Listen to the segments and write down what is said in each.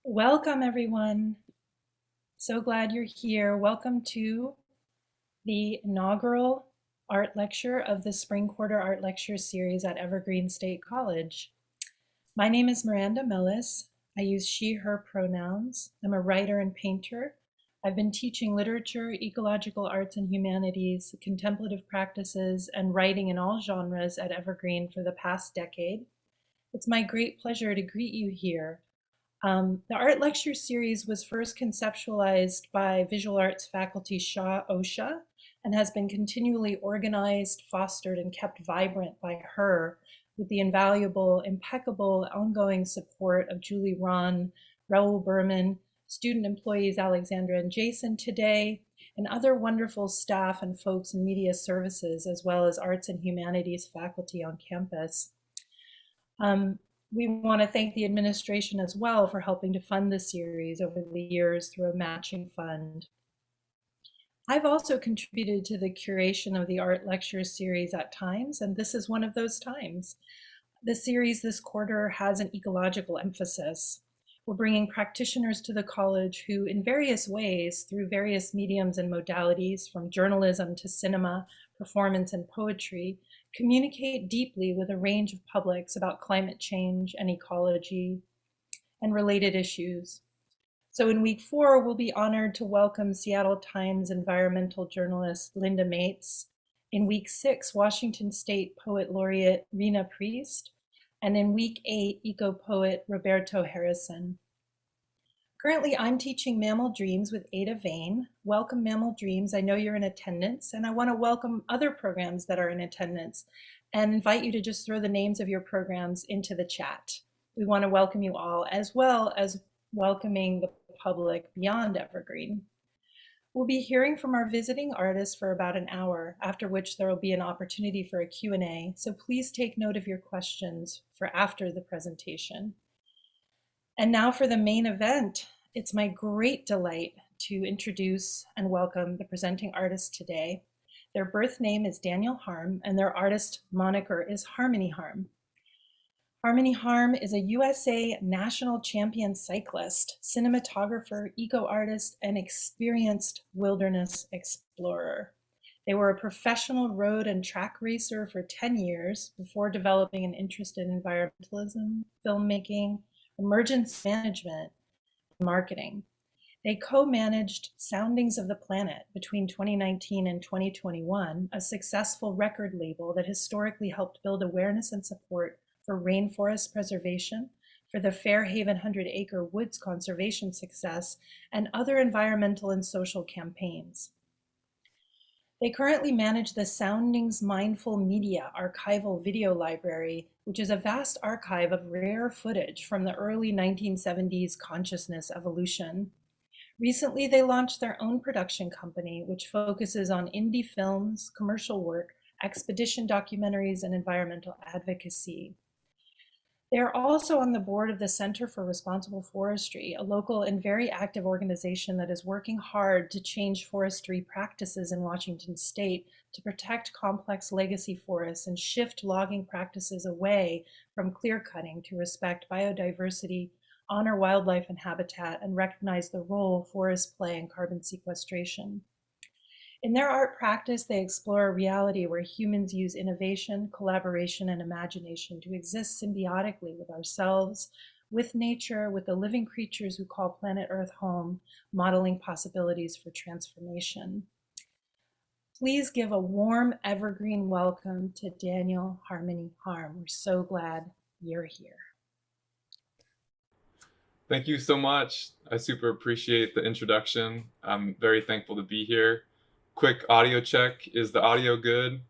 Welcome, everyone. So glad you're here. Welcome to the inaugural art lecture of the Spring Quarter Art Lecture Series at Evergreen State College. My name is Miranda Millis. I use she, her pronouns. I'm a writer and painter. I've been teaching literature, ecological arts and humanities, contemplative practices, and writing in all genres at Evergreen for the past decade. It's my great pleasure to greet you here. The art lecture series was first conceptualized by visual arts faculty Shah Osha and has been continually organized, fostered, and kept vibrant by her with the invaluable, impeccable, ongoing support of Julie Ron, Raoul Berman, student employees Alexandra and Jason today, and other wonderful staff and folks in media services, as well as arts and humanities faculty on campus. We want to thank the administration as well for helping to fund the series over the years through a matching fund. I've also contributed to the curation of the art lecture series at times, and this is one of those times. The series this quarter has an ecological emphasis. We're bringing practitioners to the college who, in various ways, through various mediums and modalities, from journalism to cinema, performance, and poetry, communicate deeply with a range of publics about climate change and ecology and related issues. So in week 4, we'll be honored to welcome Seattle Times environmental journalist Linda Mates. In week 6, Washington State Poet Laureate Rena Priest. And in week 8, eco-poet Roberto Harrison. Currently, I'm teaching Mammal Dreams with Ada Vane. Welcome, Mammal Dreams. I know you're in attendance, and I want to welcome other programs that are in attendance and invite you to just throw the names of your programs into the chat. We want to welcome you all, as well as welcoming the public beyond Evergreen. We'll be hearing from our visiting artists for about an hour, after which there will be an opportunity for a Q&A, so please take note of your questions for after the presentation. And now for the main event. It's my great delight to introduce and welcome the presenting artists today. Their birth name is Daniel Harm, and their artist moniker is Harmony Harm. Harmony Harm is a USA national champion cyclist, cinematographer, eco-artist, and experienced wilderness explorer. They were a professional road and track racer for 10 years before developing an interest in environmentalism, filmmaking, emergence management, and marketing. They co-managed Soundings of the Planet between 2019 and 2021, a successful record label that historically helped build awareness and support for rainforest preservation, for the Fairhaven 100-acre woods conservation success, and other environmental and social campaigns. They currently manage the Soundings Mindful Media archival video library, which is a vast archive of rare footage from the early 1970s consciousness evolution. Recently, they launched their own production company, which focuses on indie films, commercial work, expedition documentaries, and environmental advocacy. They are also on the board of the Center for Responsible Forestry, a local and very active organization that is working hard to change forestry practices in Washington State to protect complex legacy forests and shift logging practices away from clear cutting to respect biodiversity, honor wildlife and habitat, and recognize the role forests play in carbon sequestration. In their art practice, they explore a reality where humans use innovation, collaboration, and imagination to exist symbiotically with ourselves, with nature, with the living creatures who call planet Earth home, modeling possibilities for transformation. Please give a warm evergreen welcome to Daniel Harmony Harm. We're so glad you're here. Thank you so much. I super appreciate the introduction. I'm very thankful to be here. Quick audio check. Is the audio good?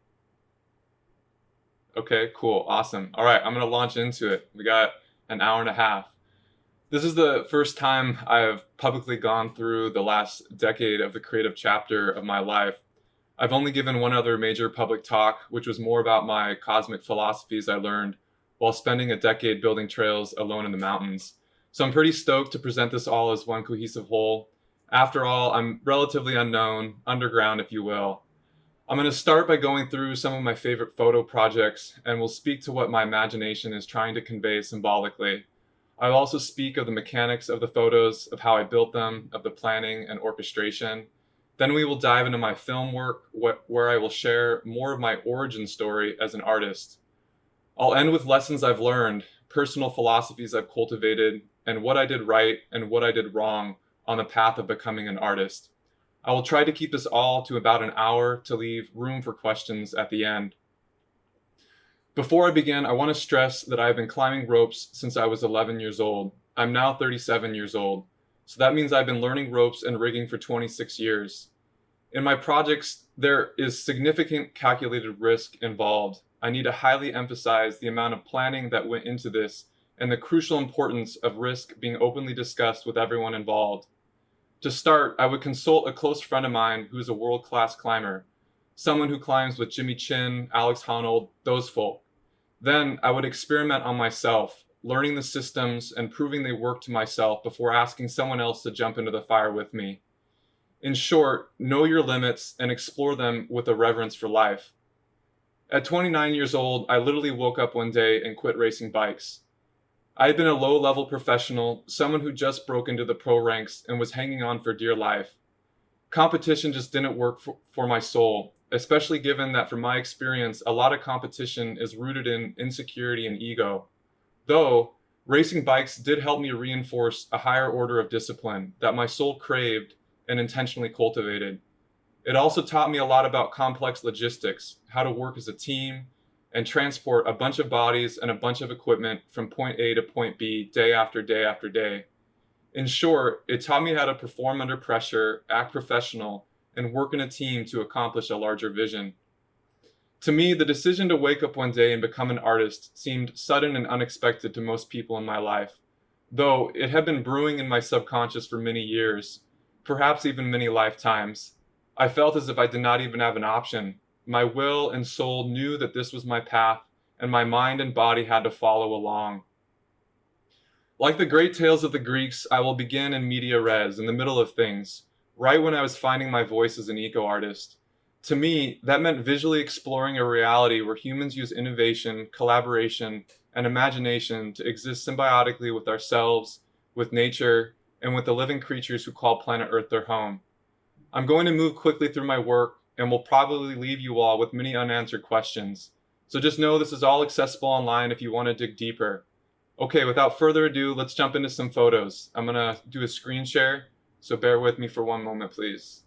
Okay, cool, awesome. All right, I'm gonna launch into it. We got an hour and a half. This is the first time I've publicly gone through the last decade of the creative chapter of my life. I've only given one other major public talk, which was more about my cosmic philosophies I learned while spending a decade building trails alone in the mountains. So I'm pretty stoked to present this all as one cohesive whole. After all, I'm relatively unknown, underground if you will. I'm going to start by going through some of my favorite photo projects, and we'll speak to what my imagination is trying to convey symbolically. I'll also speak of the mechanics of the photos, of how I built them, of the planning and orchestration. Then we will dive into my film work, where I will share more of my origin story as an artist. I'll end with lessons I've learned, personal philosophies I've cultivated, and what I did right and what I did wrong on the path of becoming an artist. I will try to keep this all to about an hour to leave room for questions at the end. Before I begin, I want to stress that I have been climbing ropes since I was 11 years old. I'm now 37 years old, so that means I've been learning ropes and rigging for 26 years. In my projects, there is significant calculated risk involved. I need to highly emphasize the amount of planning that went into this and the crucial importance of risk being openly discussed with everyone involved. To start, I would consult a close friend of mine who is a world-class climber, someone who climbs with Jimmy Chin, Alex Honnold, those folk. Then I would experiment on myself, learning the systems and proving they work to myself before asking someone else to jump into the fire with me. In short, know your limits and explore them with a reverence for life. At 29 years old, I literally woke up one day and quit racing bikes. I had been a low-level professional, someone who just broke into the pro ranks and was hanging on for dear life. Competition just didn't work for my soul, especially given that from my experience, a lot of competition is rooted in insecurity and ego. Though, racing bikes did help me reinforce a higher order of discipline that my soul craved and intentionally cultivated. It also taught me a lot about complex logistics, how to work as a team, and transport a bunch of bodies and a bunch of equipment from point A to point B day after day after day. In short, it taught me how to perform under pressure, act professional, and work in a team to accomplish a larger vision. To me, the decision to wake up one day and become an artist seemed sudden and unexpected to most people in my life, though it had been brewing in my subconscious for many years, perhaps even many lifetimes. I felt as if I did not even have an option. My will and soul knew that this was my path, and my mind and body had to follow along. Like the great tales of the Greeks, I will begin in media res, in the middle of things, right when I was finding my voice as an eco-artist. To me, that meant visually exploring a reality where humans use innovation, collaboration, and imagination to exist symbiotically with ourselves, with nature, and with the living creatures who call planet Earth their home. I'm going to move quickly through my work and will probably leave you all with many unanswered questions. So just know this is all accessible online if you want to dig deeper. Okay, without further ado, let's jump into some photos. I'm gonna do a screen share, so bear with me for one moment, please.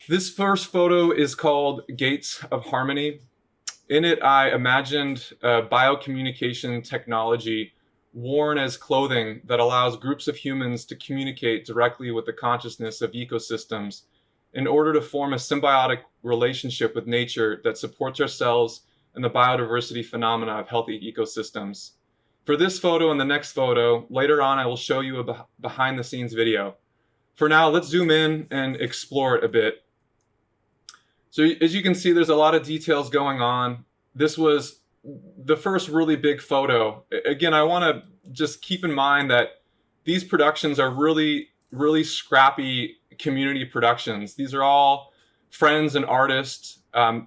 This first photo is called Gates of Harmony. In it, I imagined biocommunication technology worn as clothing that allows groups of humans to communicate directly with the consciousness of ecosystems in order to form a symbiotic relationship with nature that supports ourselves and the biodiversity phenomena of healthy ecosystems. For this photo and the next photo, later on I will show you a behind the scenes video. For now, let's zoom in and explore it a bit. So as you can see, there's a lot of details going on. This was the first really big photo. Again, I want to just keep in mind that these productions are really, really scrappy community productions. These are all friends and artists.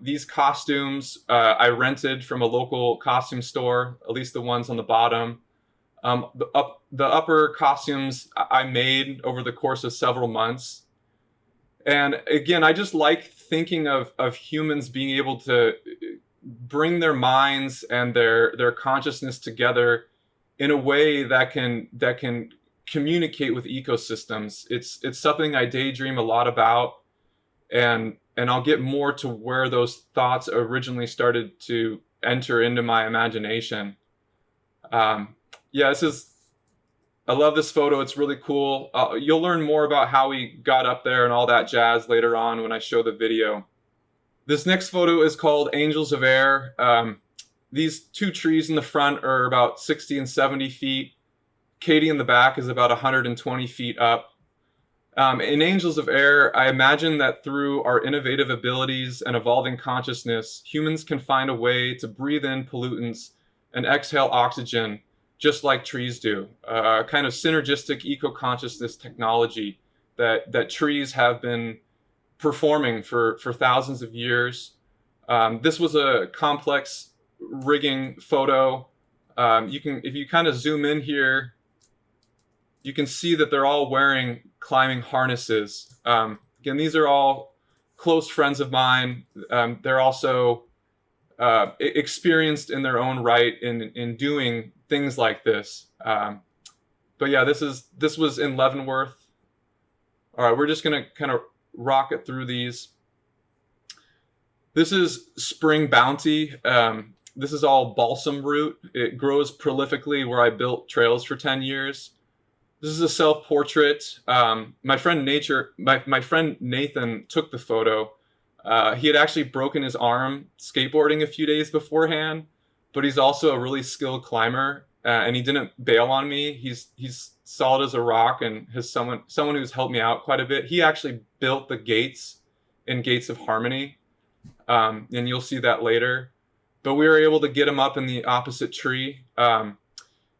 These costumes I rented from a local costume store, at least the ones on the bottom. The upper costumes I made over the course of several months. And again, I just like thinking of humans being able to bring their minds and their consciousness together in a way that can communicate with ecosystems. It's something I daydream a lot about, and I'll get more to where those thoughts originally started to enter into my imagination. Yeah, I love this photo. It's really cool. You'll learn more about how we got up there and all that jazz later on when I show the video. This next photo is called Angels of Air. These two trees in the front are about 60 and 70 feet. Katie in the back is about 120 feet up. In Angels of Air, I imagine that through our innovative abilities and evolving consciousness, humans can find a way to breathe in pollutants and exhale oxygen just like trees do. A kind of synergistic eco-consciousness technology that trees have been performing for thousands of years. This was a complex rigging photo. If you kind of zoom in here, you can see that they're all wearing climbing harnesses. Again, these are all close friends of mine. They're also experienced in their own right in doing things like this. But yeah, this was in Leavenworth. All right, we're just gonna kind of rocket through these. This is spring bounty. This is all balsam root. It grows prolifically where I built trails for 10 years. This is a self-portrait. My friend my friend Nathan took the photo. He had actually broken his arm skateboarding a few days beforehand, but he's also a really skilled climber, and he didn't bail on me. He's solid as a rock, and has someone who's helped me out quite a bit. He actually built the gates in Gates of Harmony, and you'll see that later. But we were able to get him up in the opposite tree.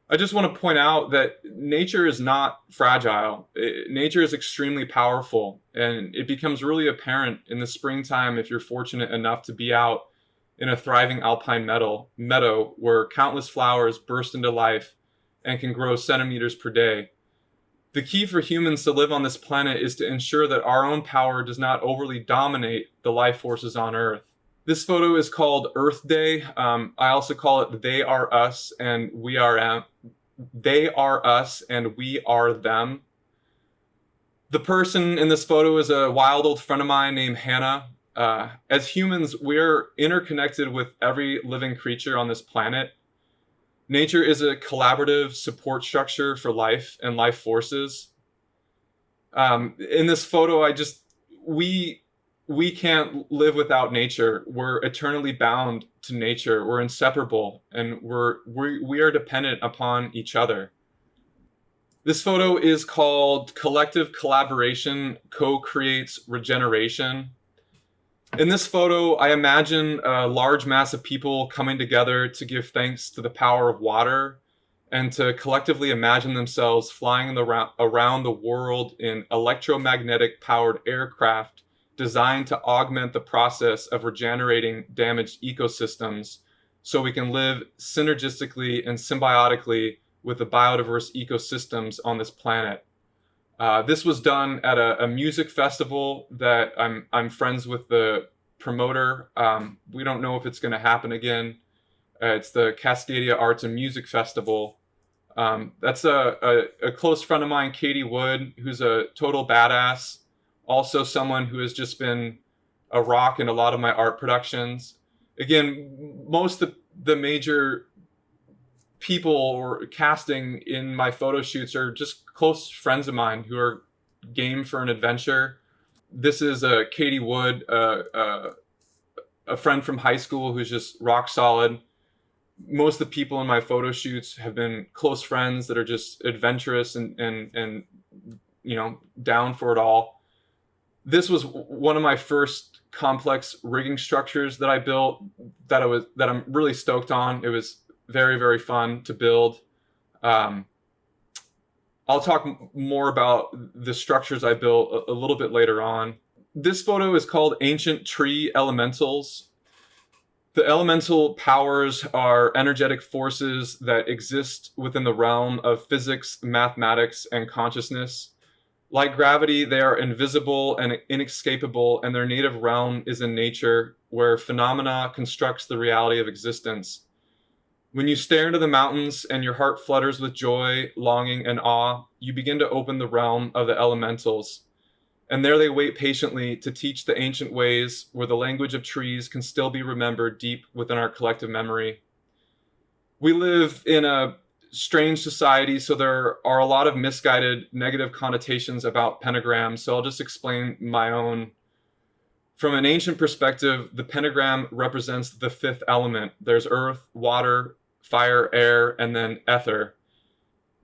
I just want to point out that nature is not fragile. Nature is extremely powerful, and it becomes really apparent in the springtime if you're fortunate enough to be out in a thriving alpine meadow where countless flowers burst into life and can grow centimeters per day. The key for humans to live on this planet is to ensure that our own power does not overly dominate the life forces on Earth. This photo is called Earth Day. I also call it They Are Us and We Are They Are Us and We Are Them. The person in this photo is a wild old friend of mine named Hannah. As humans, we're interconnected with every living creature on this planet. Nature is a collaborative support structure for life and life forces. In this photo, we can't live without nature. We're eternally bound to nature. We're inseparable, and we are dependent upon each other. This photo is called Collective Collaboration Co-Creates Regeneration. In this photo, I imagine a large mass of people coming together to give thanks to the power of water and to collectively imagine themselves flying around the world in electromagnetic powered aircraft designed to augment the process of regenerating damaged ecosystems so we can live synergistically and symbiotically with the biodiverse ecosystems on this planet. This was done at a music festival that I'm friends with the promoter. We don't know if it's going to happen again. It's the Cascadia Arts and Music Festival. That's a close friend of mine, Katie Wood, who's a total badass. Also someone who has just been a rock in a lot of my art productions. Again, most of the major people or casting in my photo shoots are just close friends of mine who are game for an adventure. This is Katie Wood, a friend from high school who's just rock solid. Most of the people in my photo shoots have been close friends that are just adventurous and down for it all. This was one of my first complex rigging structures that I built that I'm really stoked on. It was very, very fun to build. I'll talk more about the structures I built a little bit later on. This photo is called Ancient Tree Elementals. The elemental powers are energetic forces that exist within the realm of physics, mathematics, and consciousness. Like gravity, they are invisible and inescapable, and their native realm is in nature, where phenomena constructs the reality of existence. When you stare into the mountains and your heart flutters with joy, longing, and awe, you begin to open the realm of the elementals. And there they wait patiently to teach the ancient ways where the language of trees can still be remembered deep within our collective memory. We live in a strange society, so there are a lot of misguided negative connotations about pentagrams, so I'll just explain my own. From an ancient perspective, the pentagram represents the fifth element. There's earth, water, fire, air, and then ether.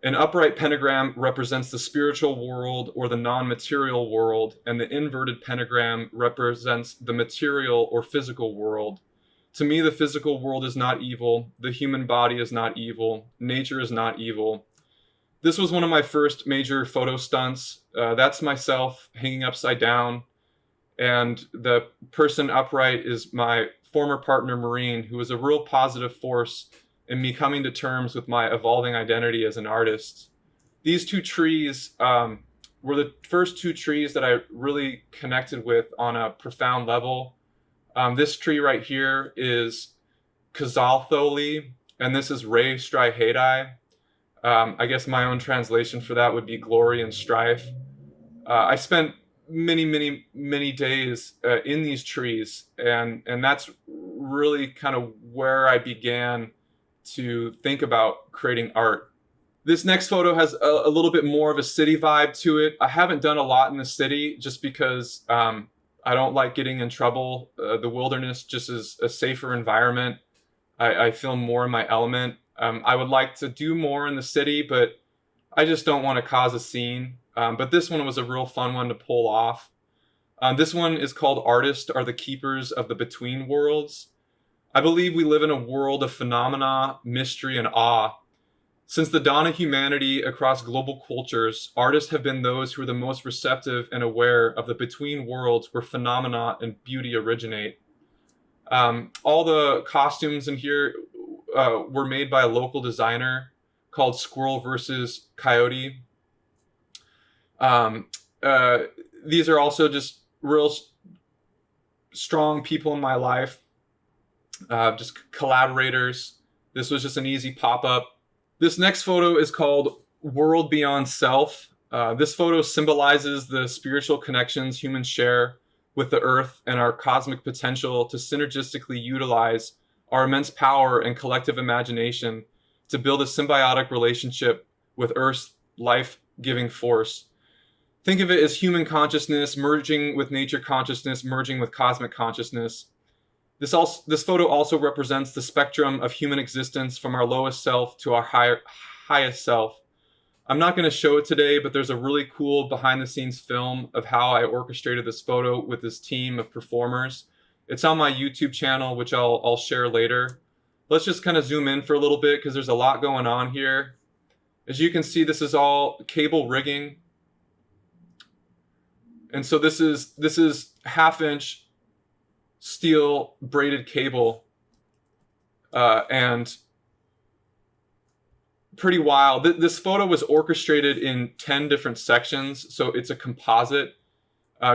An upright pentagram represents the spiritual world or the non-material world, and the inverted pentagram represents the material or physical world. To me, the physical world is not evil. The human body is not evil. Nature is not evil. This was one of my first major photo stunts. That's myself hanging upside down. And the person upright is my former partner, Maureen, who was a real positive force in me coming to terms with my evolving identity as an artist. These two trees were the first two trees that I really connected with on a profound level. This tree right here is Kazaltholi, and this is Ray Strihadai. I guess my own translation for that would be glory and strife. I spent many days in these trees, and that's really kind of where I began to think about creating art. This next photo has a little bit more of a city vibe to it. I haven't done a lot in the city just because I don't like getting in trouble. The wilderness just is a safer environment. I feel more in my element. I would like to do more in the city, but I just don't want to cause a scene. But this one was a real fun one to pull off. This one is called Artists Are the Keepers of the Between Worlds. I believe we live in a world of phenomena, mystery, and awe. Since the dawn of humanity across global cultures, artists have been those who are the most receptive and aware of the between worlds where phenomena and beauty originate. All the costumes in here were made by a local designer called Squirrel versus Coyote. Um, uh, these are also just real strong people in my life, just collaborators. This was just an easy pop up. This next photo is called World Beyond Self. This photo symbolizes the spiritual connections humans share with the earth and our cosmic potential to synergistically utilize our immense power and collective imagination to build a symbiotic relationship with Earth's life-giving force. Think of it as human consciousness merging with nature consciousness, merging with cosmic consciousness. This photo also represents the spectrum of human existence from our lowest self to our highest self. I'm not going to show it today, but there's a really cool behind-the-scenes film of how I orchestrated this photo with this team of performers. It's on my YouTube channel, which I'll share later. Let's just kind of zoom in for a little bit because there's a lot going on here. As you can see, this is all cable rigging. And so this is half-inch steel braided cable, and pretty wild. This photo was orchestrated in 10 different sections, so it's a composite.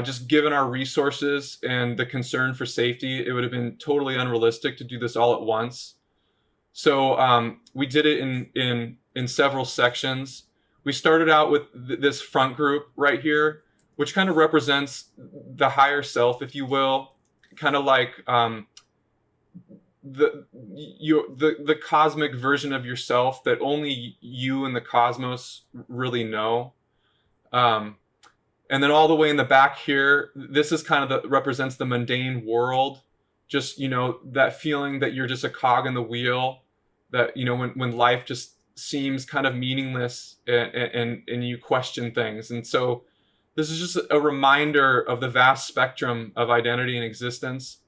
Just given our resources and the concern for safety, it would have been totally unrealistic to do this all at once. So we did it in several sections. We started out with this front group right here, which kind of represents the higher self, if you will, kind of like the cosmic version of yourself that only you and the cosmos really know. And then all the way in the back here, this is kind of represents the mundane world. Just, that feeling that you're just a cog in the wheel, that, when life just seems kind of meaningless and you question things. And so this is just a reminder of the vast spectrum of identity and existence.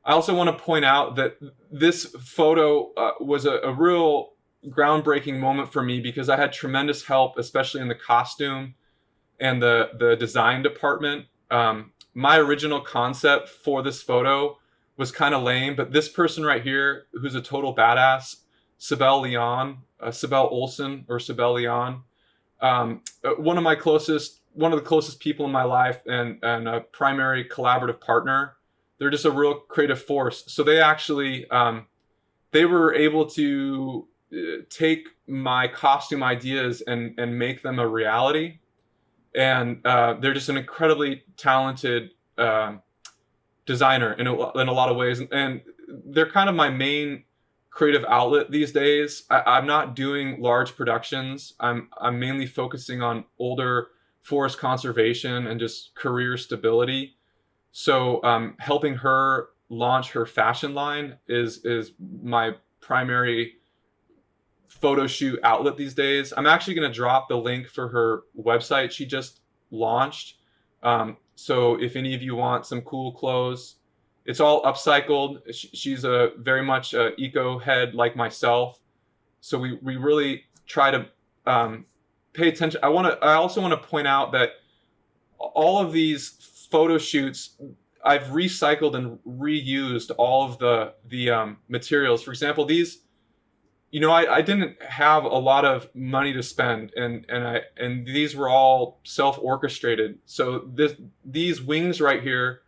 I also want to point out that this photo was a real groundbreaking moment for me because I had tremendous help, especially in the costume and the design department. My original concept for this photo was kind of lame, but this person right here, who's a total badass, Sibel Leon, Sibel Olsen or Sibel Leon, one of the closest people in my life and a primary collaborative partner. They're just a real creative force. So they actually, they were able to take my costume ideas and make them a reality. And they're just an incredibly talented designer in a lot of ways. And they're kind of my main creative outlet these days. I'm not doing large productions. I'm mainly focusing on older forest conservation and just career stability. So helping her launch her fashion line is my primary photo shoot outlet these days. I'm actually going to drop the link for her website she just launched. So if any of you want some cool clothes, it's all upcycled. She's a very much eco head like myself. So we really try to pay attention. I also want to point out that all of these photo shoots, I've recycled and reused all of the materials. For example, these I didn't have a lot of money to spend, and these were all self-orchestrated. So these wings right here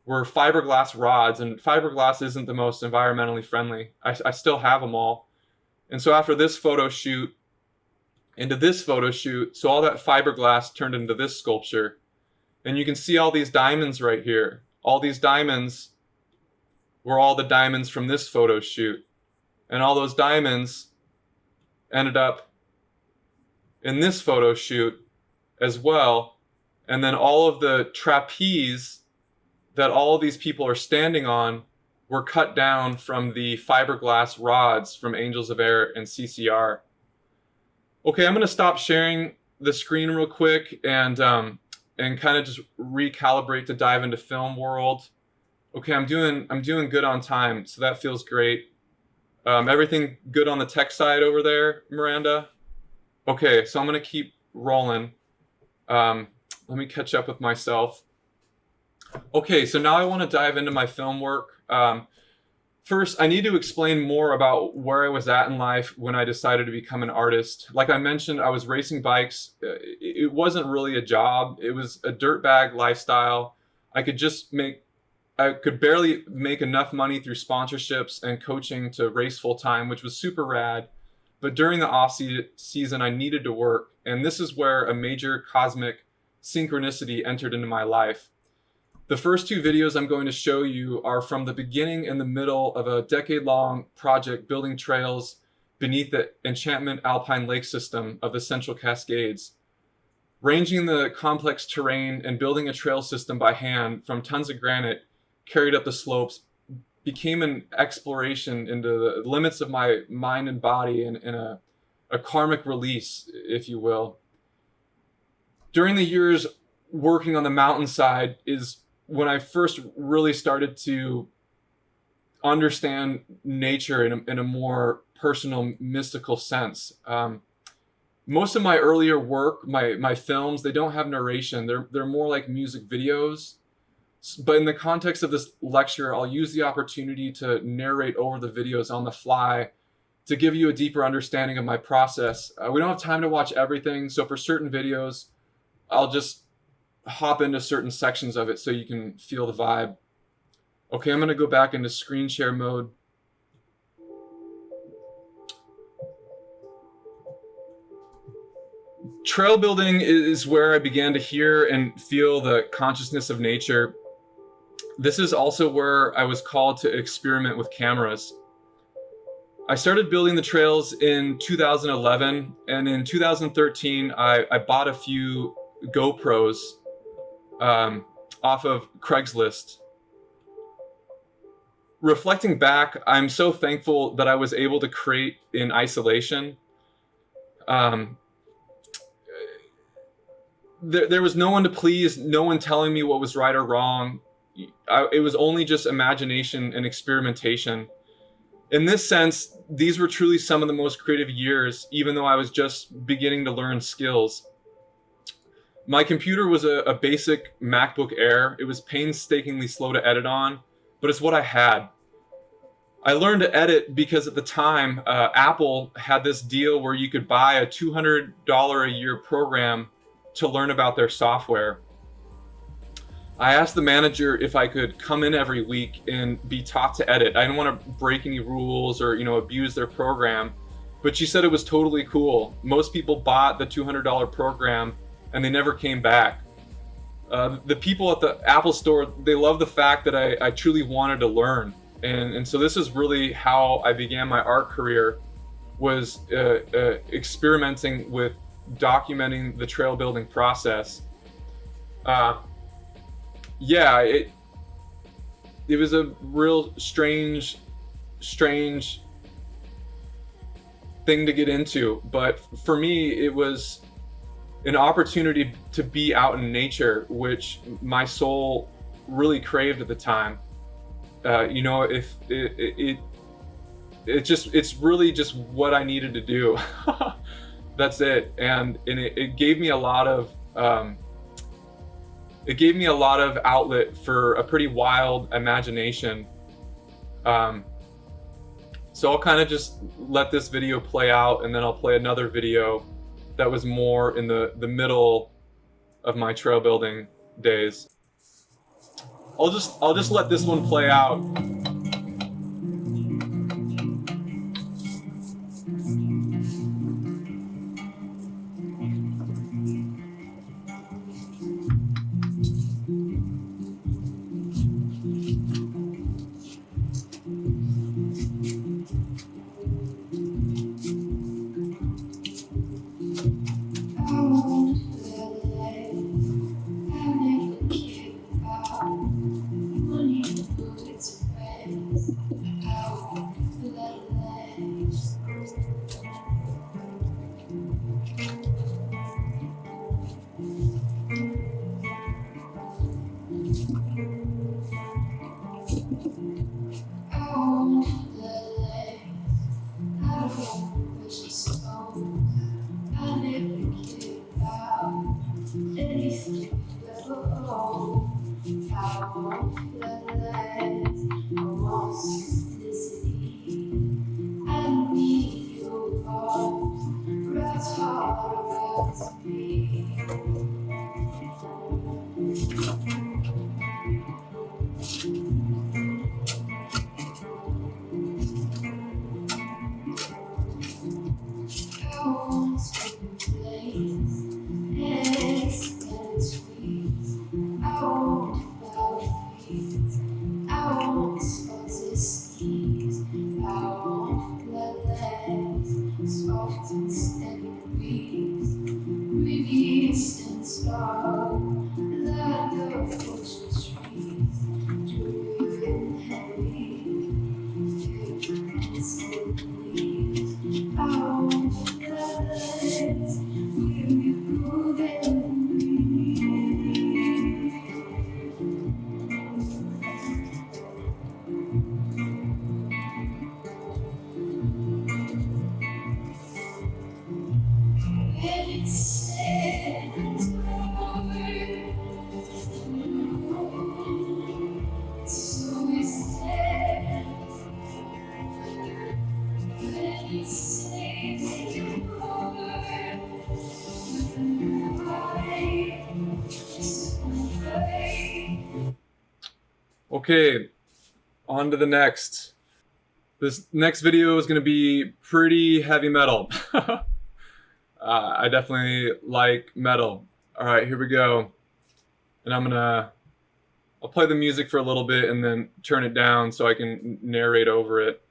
were fiberglass rods, and fiberglass isn't the most environmentally friendly. I still have them all. And so after this photo shoot, into this photo shoot, so all that fiberglass turned into this sculpture. And you can see all these diamonds right here. All these diamonds were all the diamonds from this photo shoot. And all those diamonds ended up in this photo shoot as well. And then all of the trapeze that all of these people are standing on were cut down from the fiberglass rods from Angels of Air and CCR. Okay, I'm going to stop sharing the screen real quick and kind of just recalibrate to dive into film world. Okay, I'm doing good on time, so that feels great. Everything good on the tech side over there, Miranda? Okay, so I'm going to keep rolling. Let me catch up with myself. Okay, so now I want to dive into my film work. First, I need to explain more about where I was at in life when I decided to become an artist. Like I mentioned, I was racing bikes. It wasn't really a job. It was a dirtbag lifestyle. I could barely make enough money through sponsorships and coaching to race full time, which was super rad. But during the off season, I needed to work. And this is where a major cosmic synchronicity entered into my life. The first two videos I'm going to show you are from the beginning and the middle of a decade-long project building trails beneath the Enchantment Alpine Lake System of the Central Cascades. Ranging the complex terrain and building a trail system by hand from tons of granite carried up the slopes became an exploration into the limits of my mind and body and a karmic release, if you will. During the years working on the mountainside is when I first really started to understand nature in a more personal, mystical sense. Most of my earlier work, my films, they don't have narration. They're more like music videos. But in the context of this lecture, I'll use the opportunity to narrate over the videos on the fly to give you a deeper understanding of my process. We don't have time to watch everything, so for certain videos, I'll just hop into certain sections of it so you can feel the vibe. Okay, I'm going to go back into screen share mode. Trail building is where I began to hear and feel the consciousness of nature. This is also where I was called to experiment with cameras. I started building the trails in 2011, and in 2013, I bought a few GoPros off of Craigslist. Reflecting back, I'm so thankful that I was able to create in isolation. There was no one to please, no one telling me what was right or wrong. It was only just imagination and experimentation. In this sense, these were truly some of the most creative years, even though I was just beginning to learn skills. My computer was a basic MacBook Air. It was painstakingly slow to edit on, but it's what I had. I learned to edit because at the time, Apple had this deal where you could buy a $200 a year program to learn about their software. I asked the manager if I could come in every week and be taught to edit. I didn't want to break any rules or, abuse their program, but she said it was totally cool. Most people bought the $200 program and they never came back. The people at the Apple store, they love the fact that I truly wanted to learn. And so this is really how I began my art career, was experimenting with documenting the trail building process. It was a real strange thing to get into, but for me it was an opportunity to be out in nature, which my soul really craved at the time. If it's really just what I needed to do. That's it. And it gave me a lot of outlet for a pretty wild imagination. So I'll kind of just let this video play out, and then I'll play another video that was more in the middle of my trail building days. I'll just let this one play out. Okay, on to the next. This next video is going to be pretty heavy metal. I definitely like metal. All right, here we go. And I'll play the music for a little bit and then turn it down so I can narrate over it.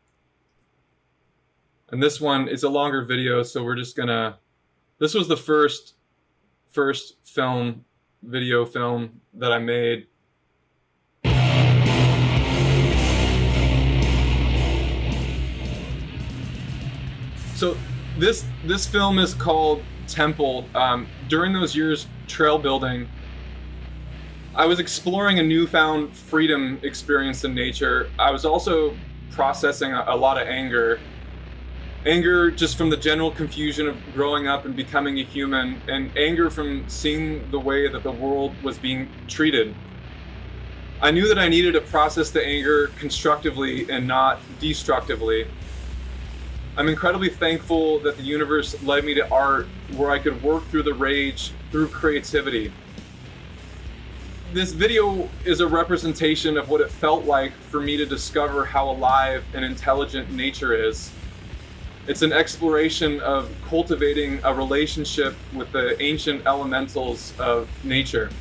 And this one is a longer video, so we're just gonna, this was the first video film that I made. So this film is called Temple. During those years trail building, I was exploring a newfound freedom experience in nature. I was also processing a lot of anger just from the general confusion of growing up and becoming a human, and anger from seeing the way that the world was being treated. I knew that I needed to process the anger constructively and not destructively. I'm incredibly thankful that the universe led me to art where I could work through the rage through creativity. This video is a representation of what it felt like for me to discover how alive and intelligent nature is. It's an exploration of cultivating a relationship with the ancient elementals of nature.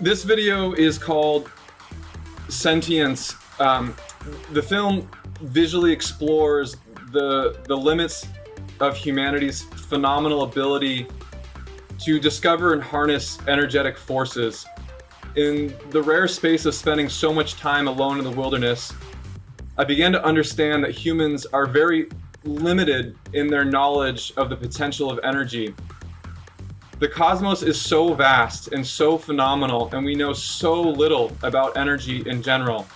This video is called Sentience. The film visually explores the limits of humanity's phenomenal ability to discover and harness energetic forces. In the rare space of spending so much time alone in the wilderness, I began to understand that humans are very limited in their knowledge of the potential of energy. The cosmos is so vast and so phenomenal, and we know so little about energy in general.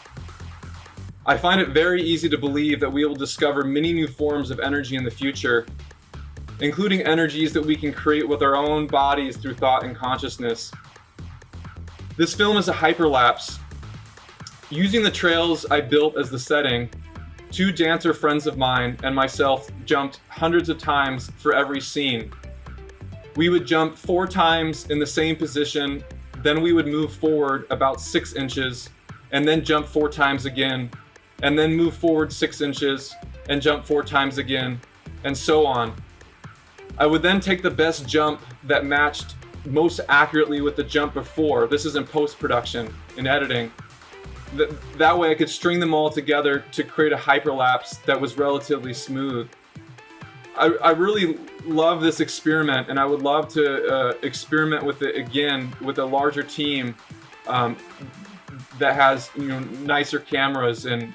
I find it very easy to believe that we will discover many new forms of energy in the future, including energies that we can create with our own bodies through thought and consciousness. This film is a hyperlapse. Using the trails I built as the setting, two dancer friends of mine and myself jumped hundreds of times for every scene. We would jump 4 times in the same position, then we would move forward about 6 inches, and then jump 4 times again, and then move forward 6 inches, and jump 4 times again, and so on. I would then take the best jump that matched most accurately with the jump before. This is in post-production, in editing. That way I could string them all together to create a hyperlapse that was relatively smooth. I really love this experiment, and I would love to experiment with it again with a larger team that has nicer cameras and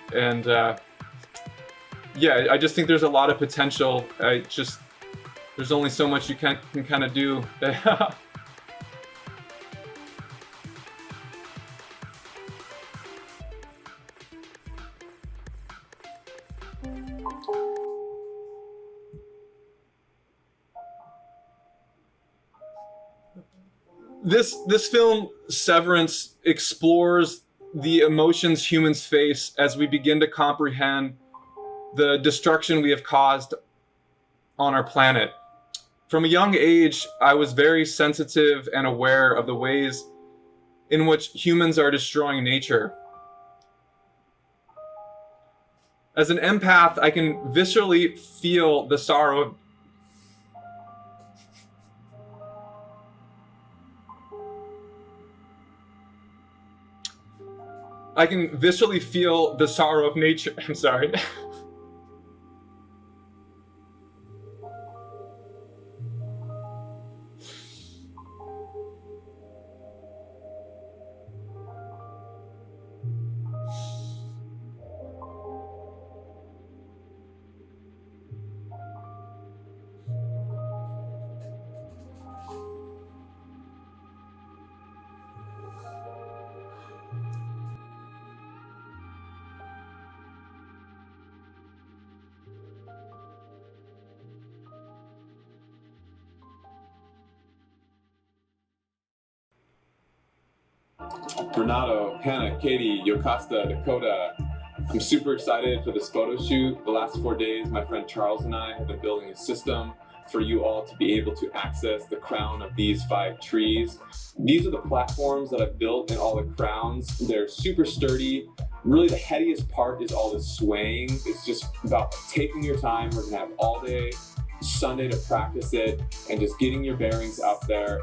yeah, I just think there's a lot of potential. There's only so much you can kind of do. This film, Severance, explores the emotions humans face as we begin to comprehend the destruction we have caused on our planet. From a young age, I was very sensitive and aware of the ways in which humans are destroying nature. As an empath, I can viscerally feel the sorrow of nature. I'm sorry. Renato, Hannah, Katie, Yocasta, Dakota. I'm super excited for this photo shoot. The last 4 days, my friend Charles and I have been building a system for you all to be able to access the crown of these 5 trees. These are the platforms that I've built in all the crowns. They're super sturdy. Really the headiest part is all the swaying. It's just about taking your time. We're gonna have all day Sunday to practice it and just getting your bearings up there.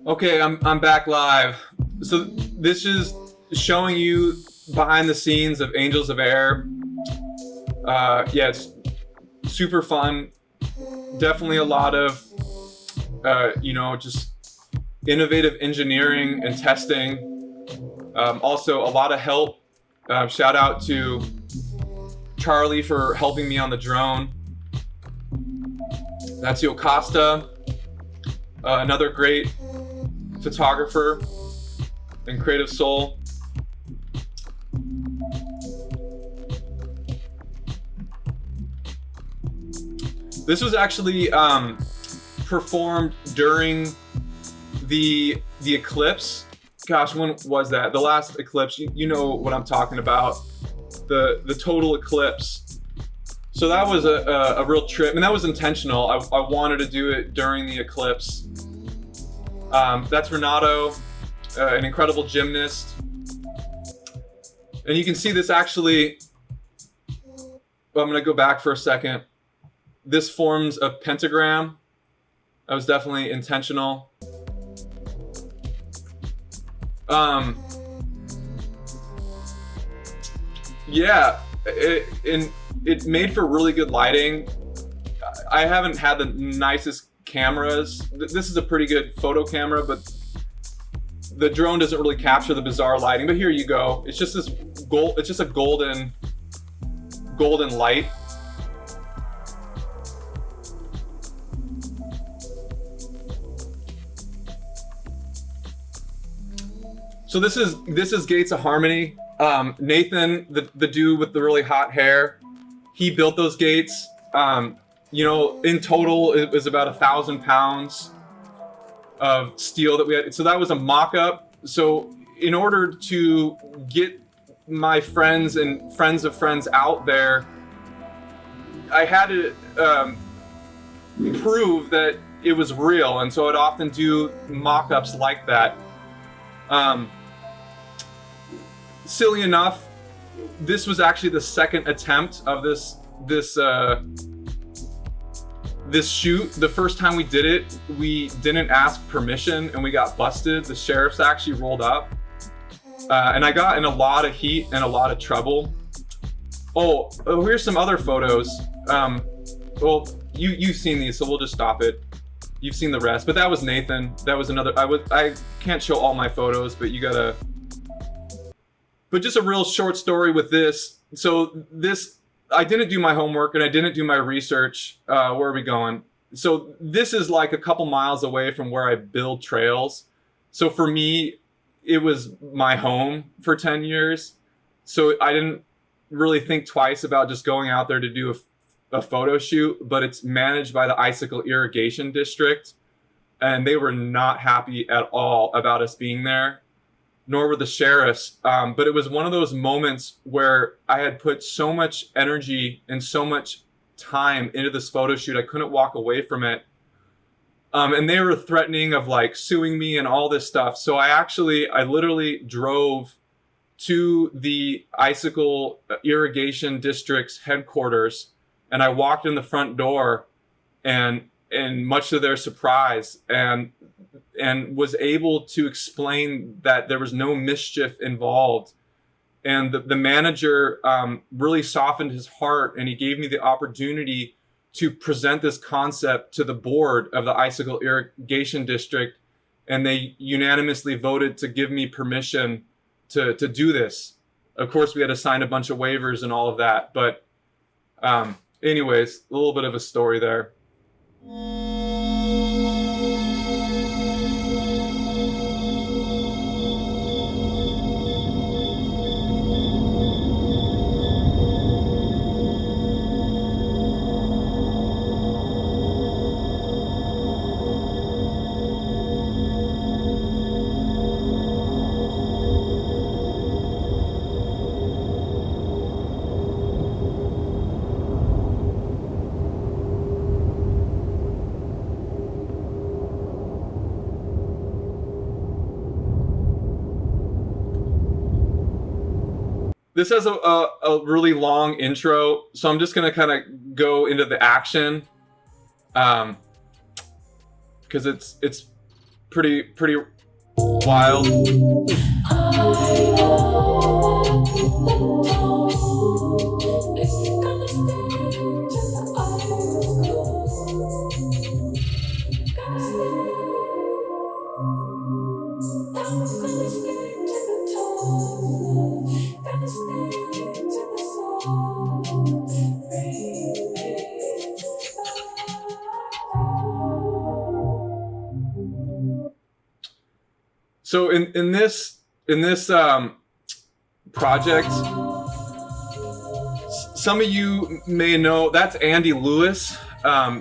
Okay, I'm back live. So this is showing you behind the scenes of Angels of Air. Yeah, it's super fun. Definitely a lot of, just innovative engineering and testing. Also a lot of help. Shout out to Charlie for helping me on the drone. That's Yocasta, another great photographer and creative soul. This was actually performed during the eclipse. Gosh, when was that? The last eclipse. You know what I'm talking about. The total eclipse. So that was a real trip, and that was intentional. I wanted to do it during the eclipse. That's Renato, an incredible gymnast. And you can see this actually, I'm gonna go back for a second. This forms a pentagram. That was definitely intentional. Um, yeah, it made for really good lighting. I haven't had the nicest cameras. This is a pretty good photo camera, but the drone doesn't really capture the bizarre lighting. But here you go. It's just this gold. It's just a golden light. So this is Gates of Harmony. Nathan, the dude with the really hot hair, he built those gates. In total, it was about 1,000 pounds of steel that we had. So that was a mock-up. So in order to get my friends and friends of friends out there, I had to prove that it was real, and so I'd often do mock-ups like that. Silly enough, this was actually the second attempt of this shoot. The first time we did it, we didn't ask permission and we got busted. The sheriffs actually rolled up, and I got in a lot of heat and a lot of trouble. Oh, here's some other photos. Well, you've seen these, so we'll just stop it. You've seen the rest, but that was Nathan. That was another. I can't show all my photos, but you gotta. But just a real short story with this. So this, I didn't do my homework and I didn't do my research. Where are we going? So this is like a couple miles away from where I build trails. So for me, it was my home for 10 years. So I didn't really think twice about just going out there to do a photo shoot, but it's managed by the Icicle Irrigation District. And they were not happy at all about us being there, nor were the sheriffs. But it was one of those moments where I had put so much energy and so much time into this photo shoot, I couldn't walk away from it. And they were threatening of like suing me and all this stuff. So I literally drove to the Icicle Irrigation District's headquarters, and I walked in the front door, and much to their surprise, and was able to explain that there was no mischief involved. And the manager really softened his heart, and he gave me the opportunity to present this concept to the board of the Icicle Irrigation District, and they unanimously voted to give me permission to do this. Of course, we had to sign a bunch of waivers and all of that, but anyways, a little bit of a story there. This has a really long intro, so I'm just gonna kind of go into the action, because it's pretty wild. So in this project, some of you may know that's Andy Lewis,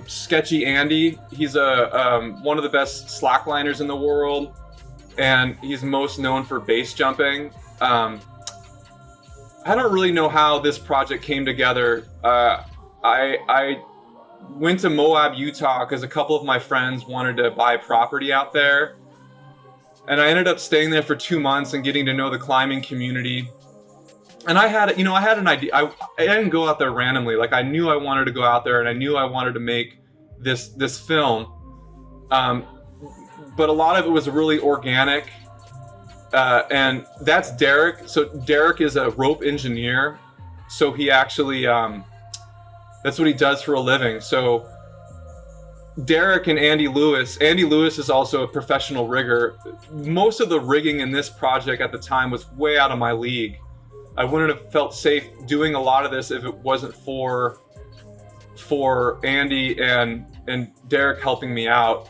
Sketchy Andy. He's one of the best slackliners in the world, and he's most known for base jumping. I don't really know how this project came together. I went to Moab, Utah, because a couple of my friends wanted to buy property out there. And I ended up staying there for 2 months and getting to know the climbing community. And I had an idea. I didn't go out there randomly. Like, I knew I wanted to go out there, and I knew I wanted to make this film. Um, but a lot of it was really organic. And that's Derek. So Derek is a rope engineer. So he actually, that's what he does for a living. So Derek and Andy Lewis is also a professional rigger. Most of the rigging in this project at the time was way out of my league. I wouldn't have felt safe doing a lot of this if it wasn't for Andy and Derek helping me out.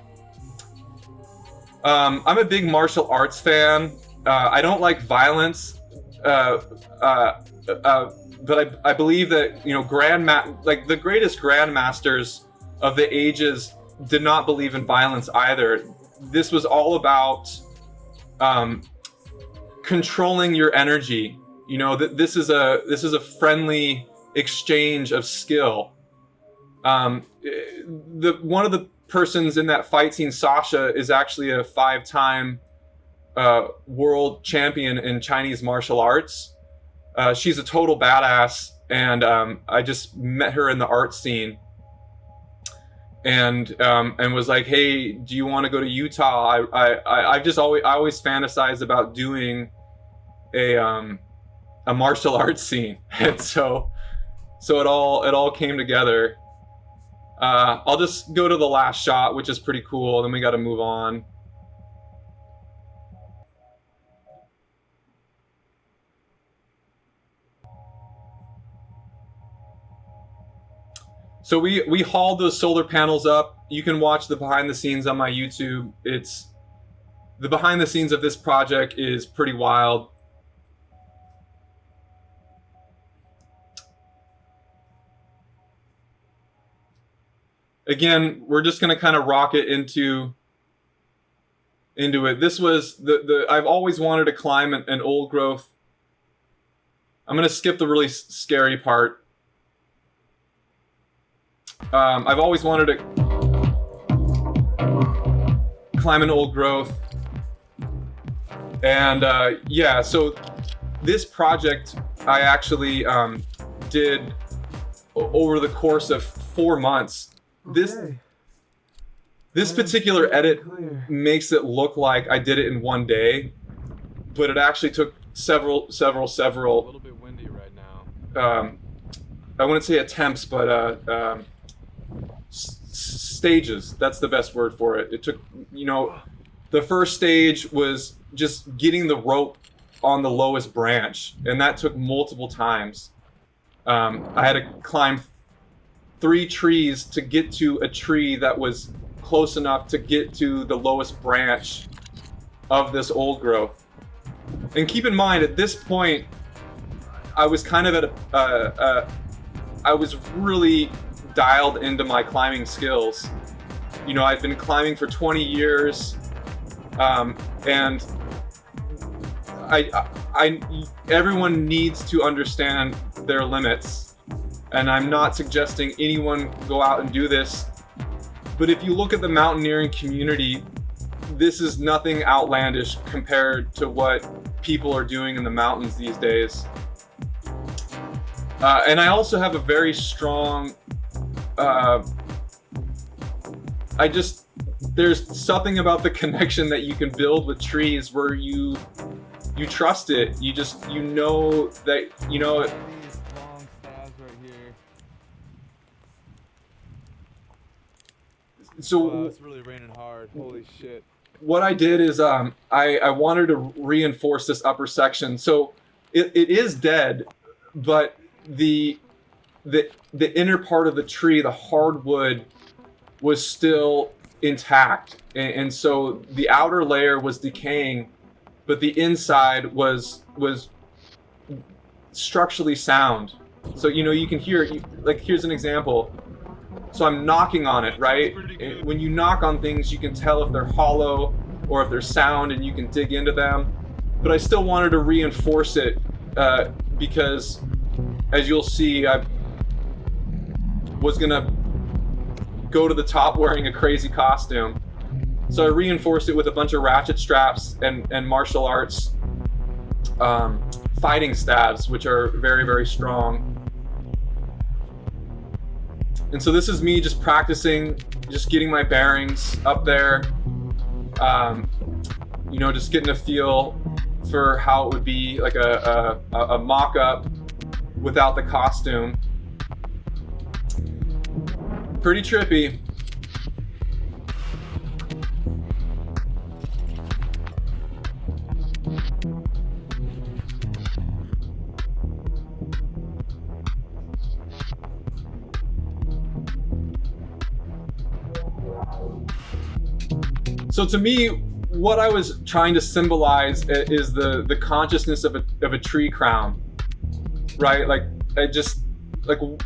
I'm a big martial arts fan. I don't like violence, but I believe that, you know, like the greatest grandmasters of the ages did not believe in violence either. This was all about controlling your energy. You know, this is a friendly exchange of skill. One of the persons in that fight scene, Sasha, is actually a 5-time world champion in Chinese martial arts. She's a total badass, and I just met her in the art scene, and was like, "Hey, do you want to go to Utah?" I always fantasized about doing a martial arts scene, and so it all came together. I'll just go to the last shot, which is pretty cool. Then we got to move on. So we hauled those solar panels up. You can watch the behind the scenes on my YouTube. The behind the scenes of this project is pretty wild. Again, we're just going to kind of rock it into it. This was I've always wanted to climb an old growth. I'm going to skip the really scary part. I've always wanted to climb an old growth. And yeah, so this project I actually did over the course of 4 months. Okay. This particular edit makes it look like I did it in one day, but it actually took several. A little bit windy right now. I wouldn't say attempts, but stages. That's the best word for it. It took, you know, the first stage was just getting the rope on the lowest branch, and that took multiple times. I had to climb 3 trees to get to a tree that was close enough to get to the lowest branch of this old growth. And keep in mind, at this point, I was kind of at I was really dialed into my climbing skills. You know, I'd been climbing for 20 years, and everyone needs to understand their limits. And I'm not suggesting anyone go out and do this, but if you look at the mountaineering community, this is nothing outlandish compared to what people are doing in the mountains these days. And I also have a very strong, there's something about the connection that you can build with trees where you trust it. You know that, you know, so it's really raining hard. Holy shit. What I did is I wanted to reinforce this upper section. So it is dead, but the inner part of the tree, the hardwood, was still intact. And so the outer layer was decaying, but the inside was structurally sound. So, you know, you can hear, like, here's an example. So I'm knocking on it, right? When you knock on things, you can tell if they're hollow or if they're sound, and you can dig into them. But I still wanted to reinforce it because, as you'll see, I was gonna go to the top wearing a crazy costume. So I reinforced it with a bunch of ratchet straps and martial arts fighting staves, which are very, very strong. And so this is me just practicing just getting my bearings up there, just getting a feel for how it would be like a mock-up without the costume. Pretty trippy. So to me, what I was trying to symbolize is the consciousness of a tree crown, right? Like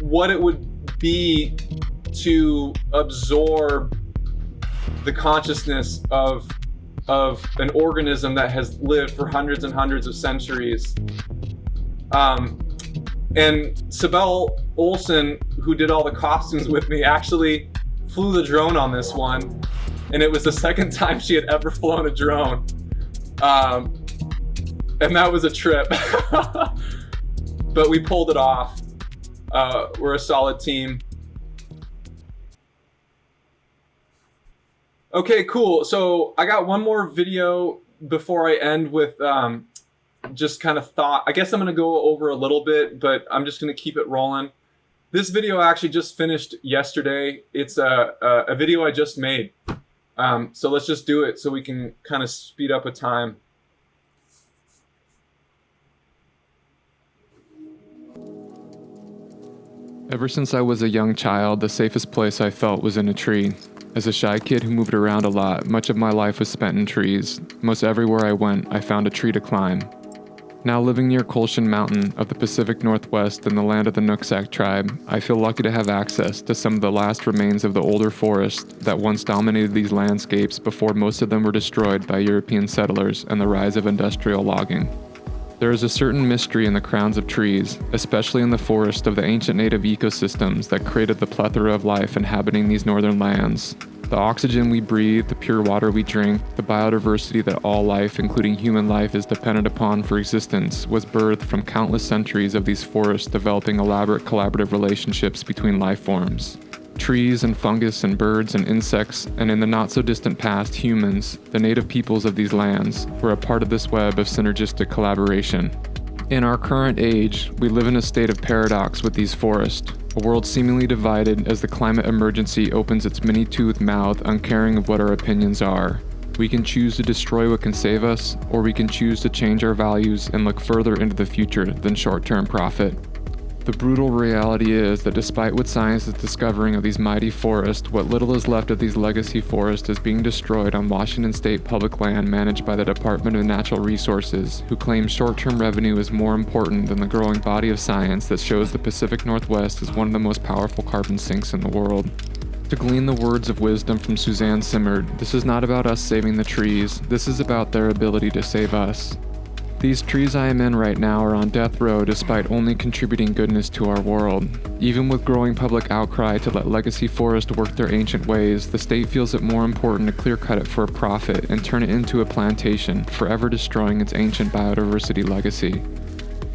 what it would be to absorb the consciousness of an organism that has lived for hundreds and hundreds of centuries. And Sibel Olsen, who did all the costumes with me, actually flew the drone on this one. And it was the second time she had ever flown a drone. And that was a trip. But we pulled it off. We're a solid team. Okay, cool. So I got one more video before I end with just kind of thought. I guess I'm going to go over a little bit, but I'm just going to keep it rolling. This video actually just finished yesterday. It's a video I just made. So let's just do it so we can kind of speed up with time. Ever since I was a young child, the safest place I felt was in a tree. As a shy kid who moved around a lot, much of my life was spent in trees. Most everywhere I went, I found a tree to climb. Now living near Colshan Mountain of the Pacific Northwest in the land of the Nooksack tribe, I feel lucky to have access to some of the last remains of the older forest that once dominated these landscapes before most of them were destroyed by European settlers and the rise of industrial logging. There is a certain mystery in the crowns of trees, especially in the forest of the ancient native ecosystems that created the plethora of life inhabiting these northern lands. The oxygen we breathe, the pure water we drink, the biodiversity that all life, including human life, is dependent upon for existence, was birthed from countless centuries of these forests developing elaborate collaborative relationships between life forms. Trees and fungus and birds and insects, and in the not-so-distant past, humans, the native peoples of these lands, were a part of this web of synergistic collaboration. In our current age, we live in a state of paradox with these forests, a world seemingly divided as the climate emergency opens its many-toothed mouth, uncaring of what our opinions are. We can choose to destroy what can save us, or we can choose to change our values and look further into the future than short-term profit. The brutal reality is that despite what science is discovering of these mighty forests, what little is left of these legacy forests is being destroyed on Washington State public land managed by the Department of Natural Resources, who claim short-term revenue is more important than the growing body of science that shows the Pacific Northwest is one of the most powerful carbon sinks in the world. To glean the words of wisdom from Suzanne Simard, this is not about us saving the trees, this is about their ability to save us. These trees I am in right now are on death row despite only contributing goodness to our world. Even with growing public outcry to let legacy forests work their ancient ways, the state feels it more important to clear-cut it for a profit and turn it into a plantation, forever destroying its ancient biodiversity legacy.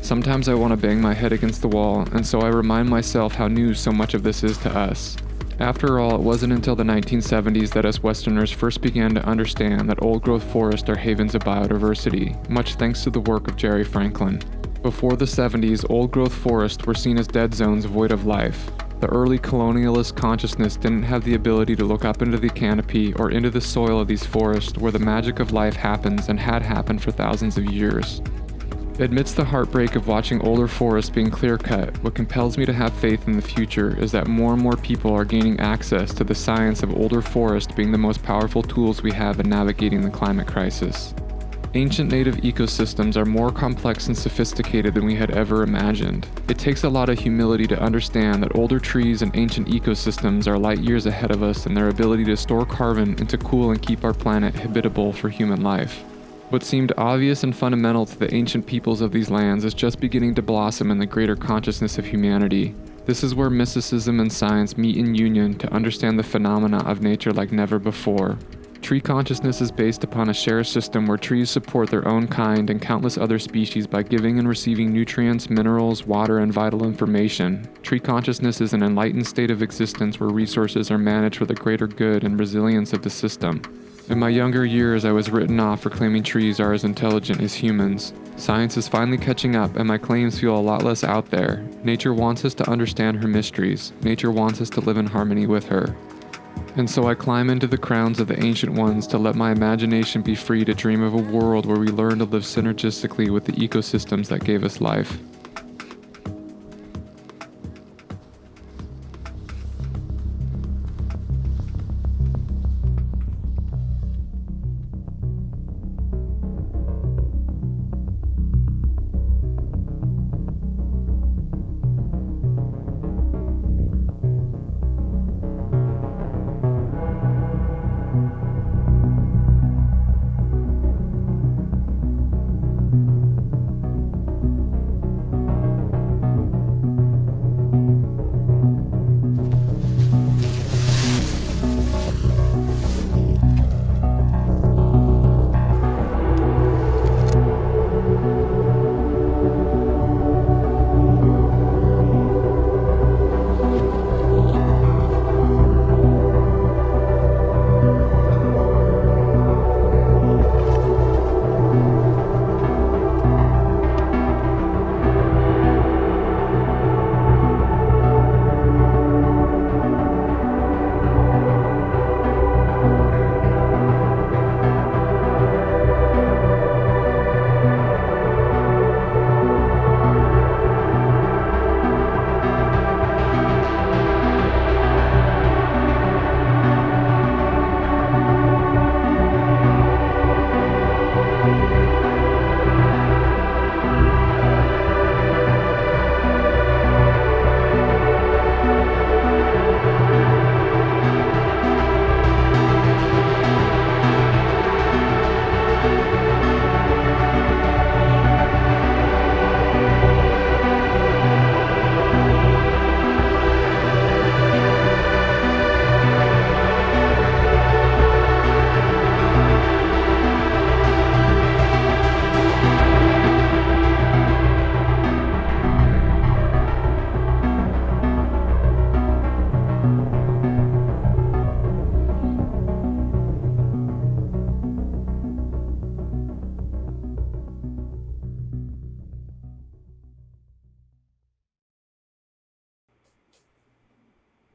Sometimes I want to bang my head against the wall, and so I remind myself how new so much of this is to us. After all, it wasn't until the 1970s that us Westerners first began to understand that old-growth forests are havens of biodiversity, much thanks to the work of Jerry Franklin. Before the 70s, old-growth forests were seen as dead zones void of life. The early colonialist consciousness didn't have the ability to look up into the canopy or into the soil of these forests where the magic of life happens and had happened for thousands of years. Amidst the heartbreak of watching older forests being clear-cut, what compels me to have faith in the future is that more and more people are gaining access to the science of older forests being the most powerful tools we have in navigating the climate crisis. Ancient native ecosystems are more complex and sophisticated than we had ever imagined. It takes a lot of humility to understand that older trees and ancient ecosystems are light years ahead of us in their ability to store carbon and to cool and keep our planet habitable for human life. What seemed obvious and fundamental to the ancient peoples of these lands is just beginning to blossom in the greater consciousness of humanity. This is where mysticism and science meet in union to understand the phenomena of nature like never before. Tree consciousness is based upon a shared system where trees support their own kind and countless other species by giving and receiving nutrients, minerals, water, and vital information. Tree consciousness is an enlightened state of existence where resources are managed for the greater good and resilience of the system. In my younger years, I was written off for claiming trees are as intelligent as humans. Science is finally catching up, and my claims feel a lot less out there. Nature wants us to understand her mysteries. Nature wants us to live in harmony with her. And so I climb into the crowns of the ancient ones to let my imagination be free to dream of a world where we learn to live synergistically with the ecosystems that gave us life.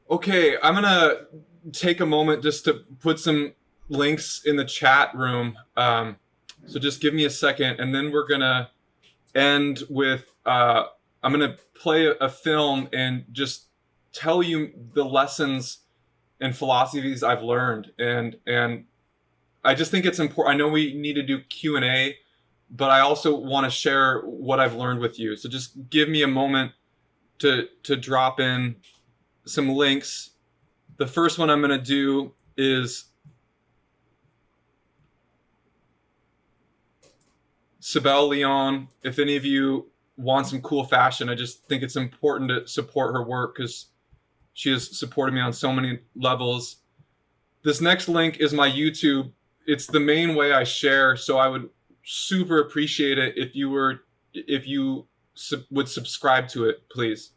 Okay, I'm gonna take a moment just to put some links in the chat room. So just give me a second, and then we're gonna end with I'm gonna play a film and just tell you the lessons and philosophies I've learned, and I just think it's important. I know we need to do Q&A, but I also want to share what I've learned with you. So just give me a moment to drop in some links. The first one I'm going to do is Sibel Leon. If any of you want some cool fashion, I just think it's important to support her work because she has supported me on so many levels. This next link is my YouTube. It's the main way I share, so I would super appreciate it if you would subscribe to it, please.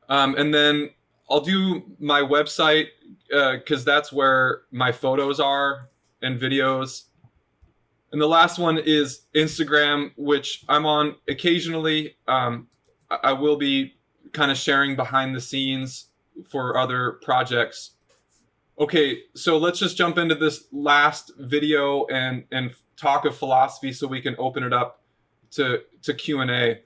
And then I'll do my website because that's where my photos are and videos. And the last one is Instagram, which I'm on occasionally. I will be kind of sharing behind the scenes for other projects. Okay, so let's just jump into this last video and talk of philosophy so we can open it up to Q&A.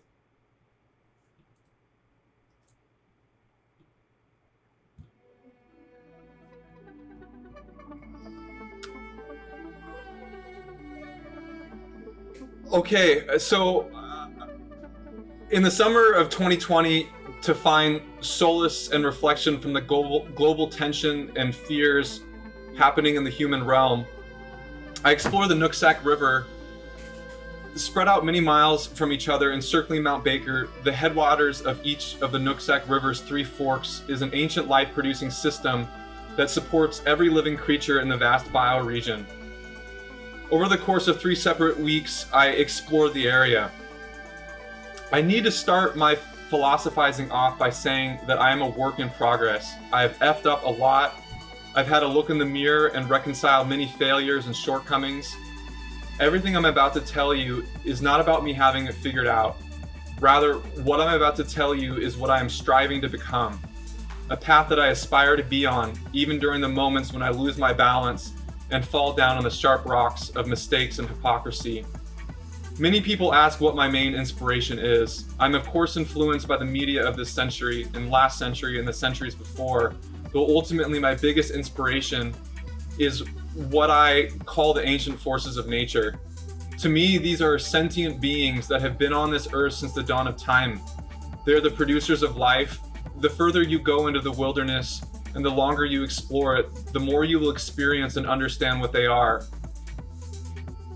Okay, so in the summer of 2020, to find solace and reflection from the global tension and fears happening in the human realm, I explored the Nooksack River, spread out many miles from each other, encircling Mount Baker. The headwaters of each of the Nooksack River's three forks is an ancient life-producing system that supports every living creature in the vast bioregion. Over the course of 3 separate weeks, I explored the area. I need to start my philosophizing off by saying that I am a work in progress. I have effed up a lot. I've had to look in the mirror and reconcile many failures and shortcomings. Everything I'm about to tell you is not about me having it figured out. Rather, what I'm about to tell you is what I am striving to become. A path that I aspire to be on, even during the moments when I lose my balance and fall down on the sharp rocks of mistakes and hypocrisy. Many people ask what my main inspiration is. I'm of course influenced by the media of this century and last century and the centuries before, though ultimately my biggest inspiration is what I call the ancient forces of nature. To me, these are sentient beings that have been on this earth since the dawn of time. They're the producers of life. The further you go into the wilderness and the longer you explore it, the more you will experience and understand what they are.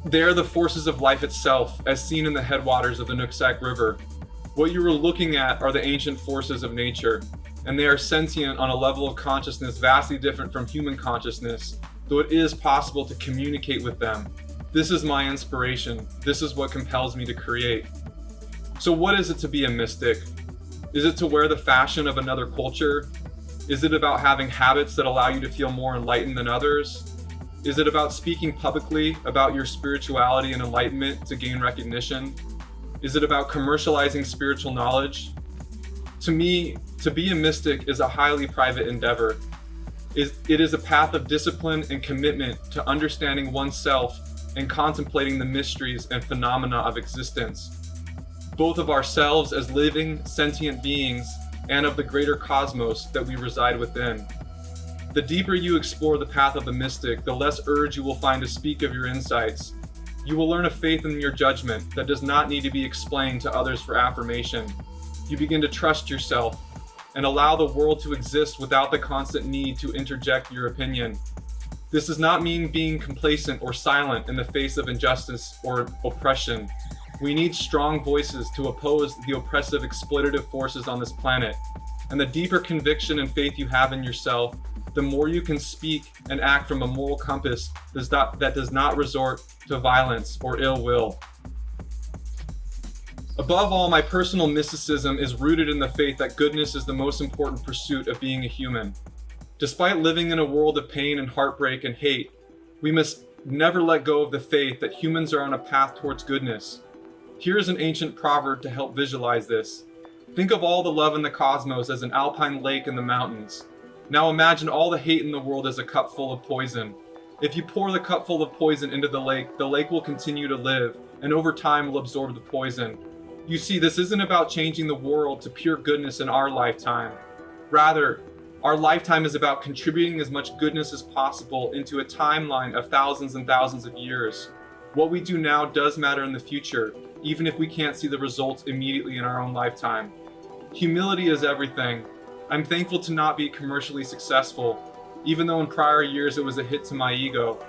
They are the forces of life itself, as seen in the headwaters of the Nooksack River. What you are looking at are the ancient forces of nature, and they are sentient on a level of consciousness vastly different from human consciousness, though it is possible to communicate with them. This is my inspiration. This is what compels me to create. So what is it to be a mystic? Is it to wear the fashion of another culture? Is it about having habits that allow you to feel more enlightened than others? Is it about speaking publicly about your spirituality and enlightenment to gain recognition? Is it about commercializing spiritual knowledge? To me, to be a mystic is a highly private endeavor. It is a path of discipline and commitment to understanding oneself and contemplating the mysteries and phenomena of existence, both of ourselves as living, sentient beings and of the greater cosmos that we reside within. The deeper you explore the path of the mystic, the less urge you will find to speak of your insights. You will learn a faith in your judgment that does not need to be explained to others for affirmation. You begin to trust yourself and allow the world to exist without the constant need to interject your opinion. This does not mean being complacent or silent in the face of injustice or oppression. We need strong voices to oppose the oppressive, exploitative forces on this planet. And the deeper conviction and faith you have in yourself, the more you can speak and act from a moral compass that does not resort to violence or ill will. Above all, my personal mysticism is rooted in the faith that goodness is the most important pursuit of being a human. Despite living in a world of pain and heartbreak and hate, we must never let go of the faith that humans are on a path towards goodness. Here is an ancient proverb to help visualize this. Think of all the love in the cosmos as an alpine lake in the mountains. Now imagine all the hate in the world as a cup full of poison. If you pour the cup full of poison into the lake will continue to live, and over time will absorb the poison. You see, this isn't about changing the world to pure goodness in our lifetime. Rather, our lifetime is about contributing as much goodness as possible into a timeline of thousands and thousands of years. What we do now does matter in the future, even if we can't see the results immediately in our own lifetime. Humility is everything. I'm thankful to not be commercially successful, even though in prior years it was a hit to my ego.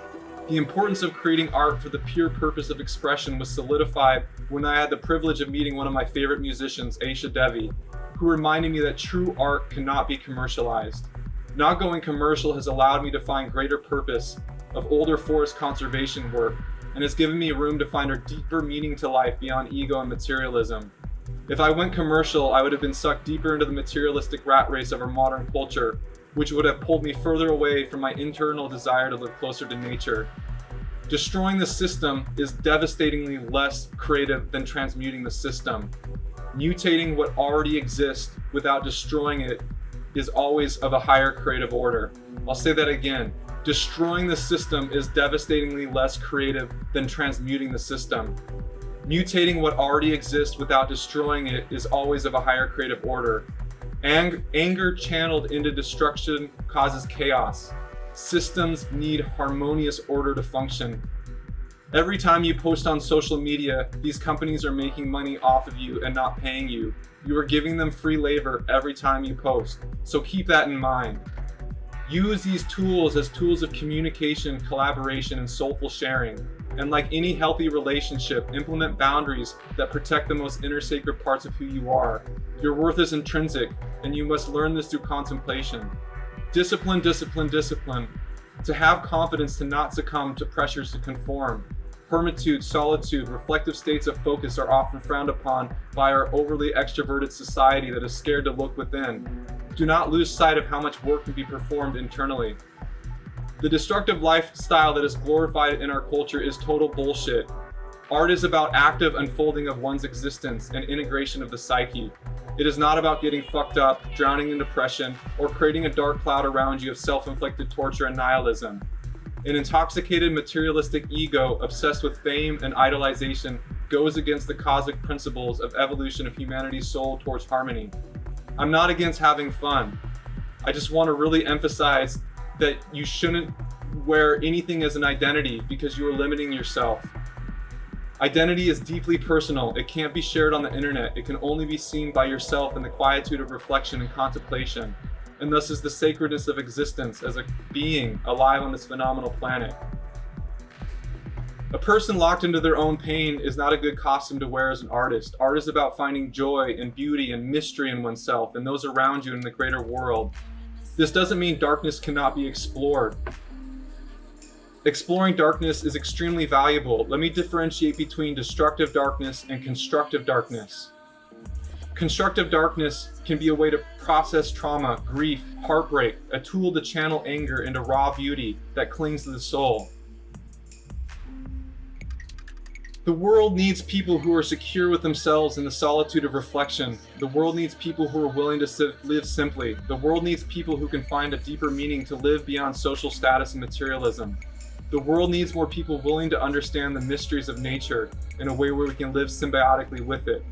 The importance of creating art for the pure purpose of expression was solidified when I had the privilege of meeting one of my favorite musicians, Aisha Devi, who reminded me that true art cannot be commercialized. Not going commercial has allowed me to find greater purpose of older forest conservation work and has given me room to find a deeper meaning to life beyond ego and materialism. If I went commercial, I would have been sucked deeper into the materialistic rat race of our modern culture, which would have pulled me further away from my internal desire to live closer to nature. Destroying the system is devastatingly less creative than transmuting the system. Mutating what already exists without destroying it is always of a higher creative order. I'll say that again. Destroying the system is devastatingly less creative than transmuting the system. Mutating what already exists without destroying it is always of a higher creative order. Anger channeled into destruction causes chaos. Systems need harmonious order to function. Every time you post on social media, these companies are making money off of you and not paying you. You are giving them free labor every time you post. So keep that in mind. Use these tools as tools of communication, collaboration, and soulful sharing. And like any healthy relationship, implement boundaries that protect the most inner sacred parts of who you are. Your worth is intrinsic, and you must learn this through contemplation. Discipline, discipline, discipline. To have confidence to not succumb to pressures to conform. Hermitude, solitude, reflective states of focus are often frowned upon by our overly extroverted society that is scared to look within. Do not lose sight of how much work can be performed internally. The destructive lifestyle that is glorified in our culture is total bullshit. Art is about active unfolding of one's existence and integration of the psyche. It is not about getting fucked up, drowning in depression, or creating a dark cloud around you of self-inflicted torture and nihilism. An intoxicated materialistic ego obsessed with fame and idolization goes against the cosmic principles of evolution of humanity's soul towards harmony. I'm not against having fun. I just want to really emphasize that you shouldn't wear anything as an identity because you are limiting yourself. Identity is deeply personal. It can't be shared on the internet. It can only be seen by yourself in the quietude of reflection and contemplation, and thus is the sacredness of existence as a being alive on this phenomenal planet. A person locked into their own pain is not a good costume to wear as an artist. Art is about finding joy and beauty and mystery in oneself and those around you in the greater world. This doesn't mean darkness cannot be explored. Exploring darkness is extremely valuable. Let me differentiate between destructive darkness and constructive darkness. Constructive darkness can be a way to process trauma, grief, heartbreak, a tool to channel anger into raw beauty that clings to the soul. The world needs people who are secure with themselves in the solitude of reflection. The world needs people who are willing to live simply. The world needs people who can find a deeper meaning to live beyond social status and materialism. The world needs more people willing to understand the mysteries of nature in a way where we can live symbiotically with it.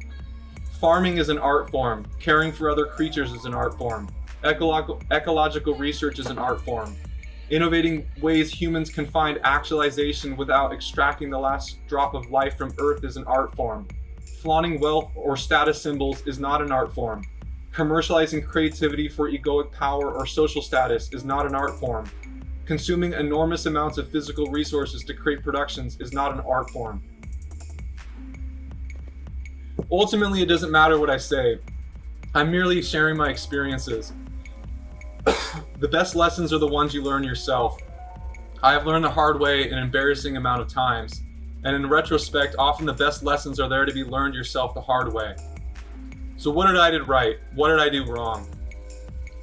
Farming is an art form. Caring for other creatures is an art form. Ecological research is an art form. Innovating ways humans can find actualization without extracting the last drop of life from Earth is an art form. Flaunting wealth or status symbols is not an art form. Commercializing creativity for egoic power or social status is not an art form. Consuming enormous amounts of physical resources to create productions is not an art form. Ultimately, it doesn't matter what I say. I'm merely sharing my experiences. The best lessons are the ones you learn yourself. I have learned the hard way an embarrassing amount of times, and in retrospect, often the best lessons are there to be learned yourself the hard way. So what did I do right? What did I do wrong?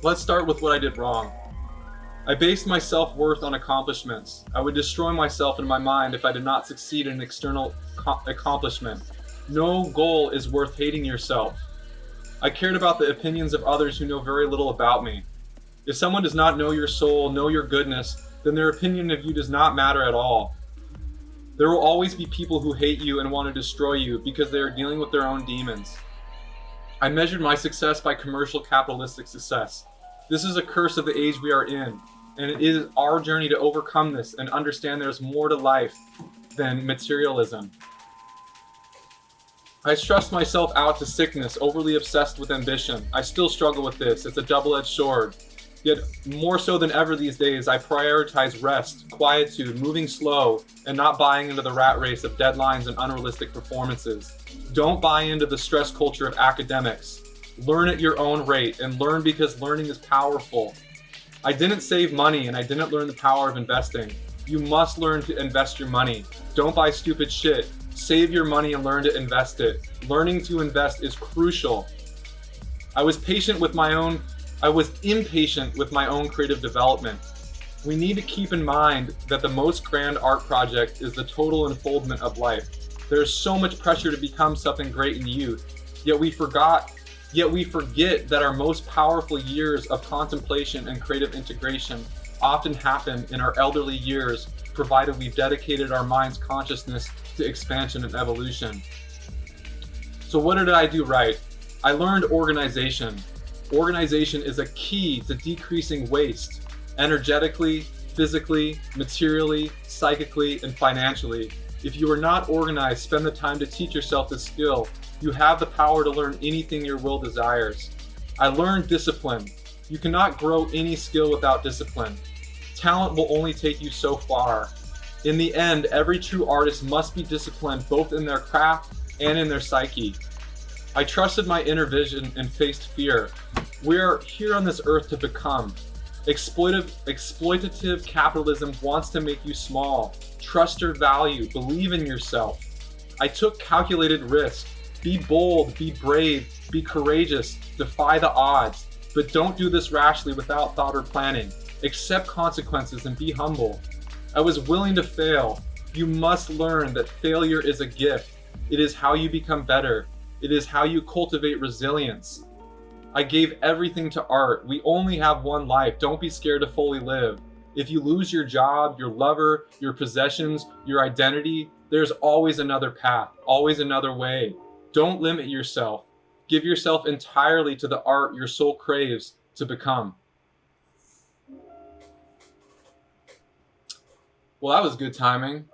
Let's start with what I did wrong. I based my self-worth on accomplishments. I would destroy myself in my mind if I did not succeed in an external accomplishment. No goal is worth hating yourself. I cared about the opinions of others who know very little about me. If someone does not know your soul, know your goodness, then their opinion of you does not matter at all. There will always be people who hate you and want to destroy you because they are dealing with their own demons. I measured my success by commercial capitalistic success. This is a curse of the age we are in, and it is our journey to overcome this and understand there's more to life than materialism. I stressed myself out to sickness, overly obsessed with ambition. I still struggle with this. It's a double-edged sword. Yet more so than ever these days, I prioritize rest, quietude, moving slow, and not buying into the rat race of deadlines and unrealistic performances. Don't buy into the stress culture of academics. Learn at your own rate, and learn because learning is powerful. I didn't save money, and I didn't learn the power of investing. You must learn to invest your money. Don't buy stupid shit. Save your money and learn to invest it. Learning to invest is crucial. I was impatient with my own creative development. We need to keep in mind that the most grand art project is the total unfoldment of life. There is so much pressure to become something great in youth, yet we forget that our most powerful years of contemplation and creative integration often happen in our elderly years, provided we've dedicated our mind's consciousness to expansion and evolution. So what did I do right? I learned organization. Organization is a key to decreasing waste, energetically, physically, materially, psychically, and financially. If you are not organized, spend the time to teach yourself this skill. You have the power to learn anything your will desires. I learned discipline. You cannot grow any skill without discipline. Talent will only take you so far. In the end, every true artist must be disciplined both in their craft and in their psyche. I trusted my inner vision and faced fear. We are here on this earth to become. Exploitative capitalism wants to make you small. Trust your value. Believe in yourself. I took calculated risk. Be bold, be brave, be courageous, defy the odds. But don't do this rashly without thought or planning. Accept consequences and be humble. I was willing to fail. You must learn that failure is a gift. It is how you become better. It is how you cultivate resilience. I gave everything to art. We only have one life. Don't be scared to fully live. If you lose your job, your lover, your possessions, your identity, there's always another path, always another way. Don't limit yourself. Give yourself entirely to the art your soul craves to become. Well, that was good timing.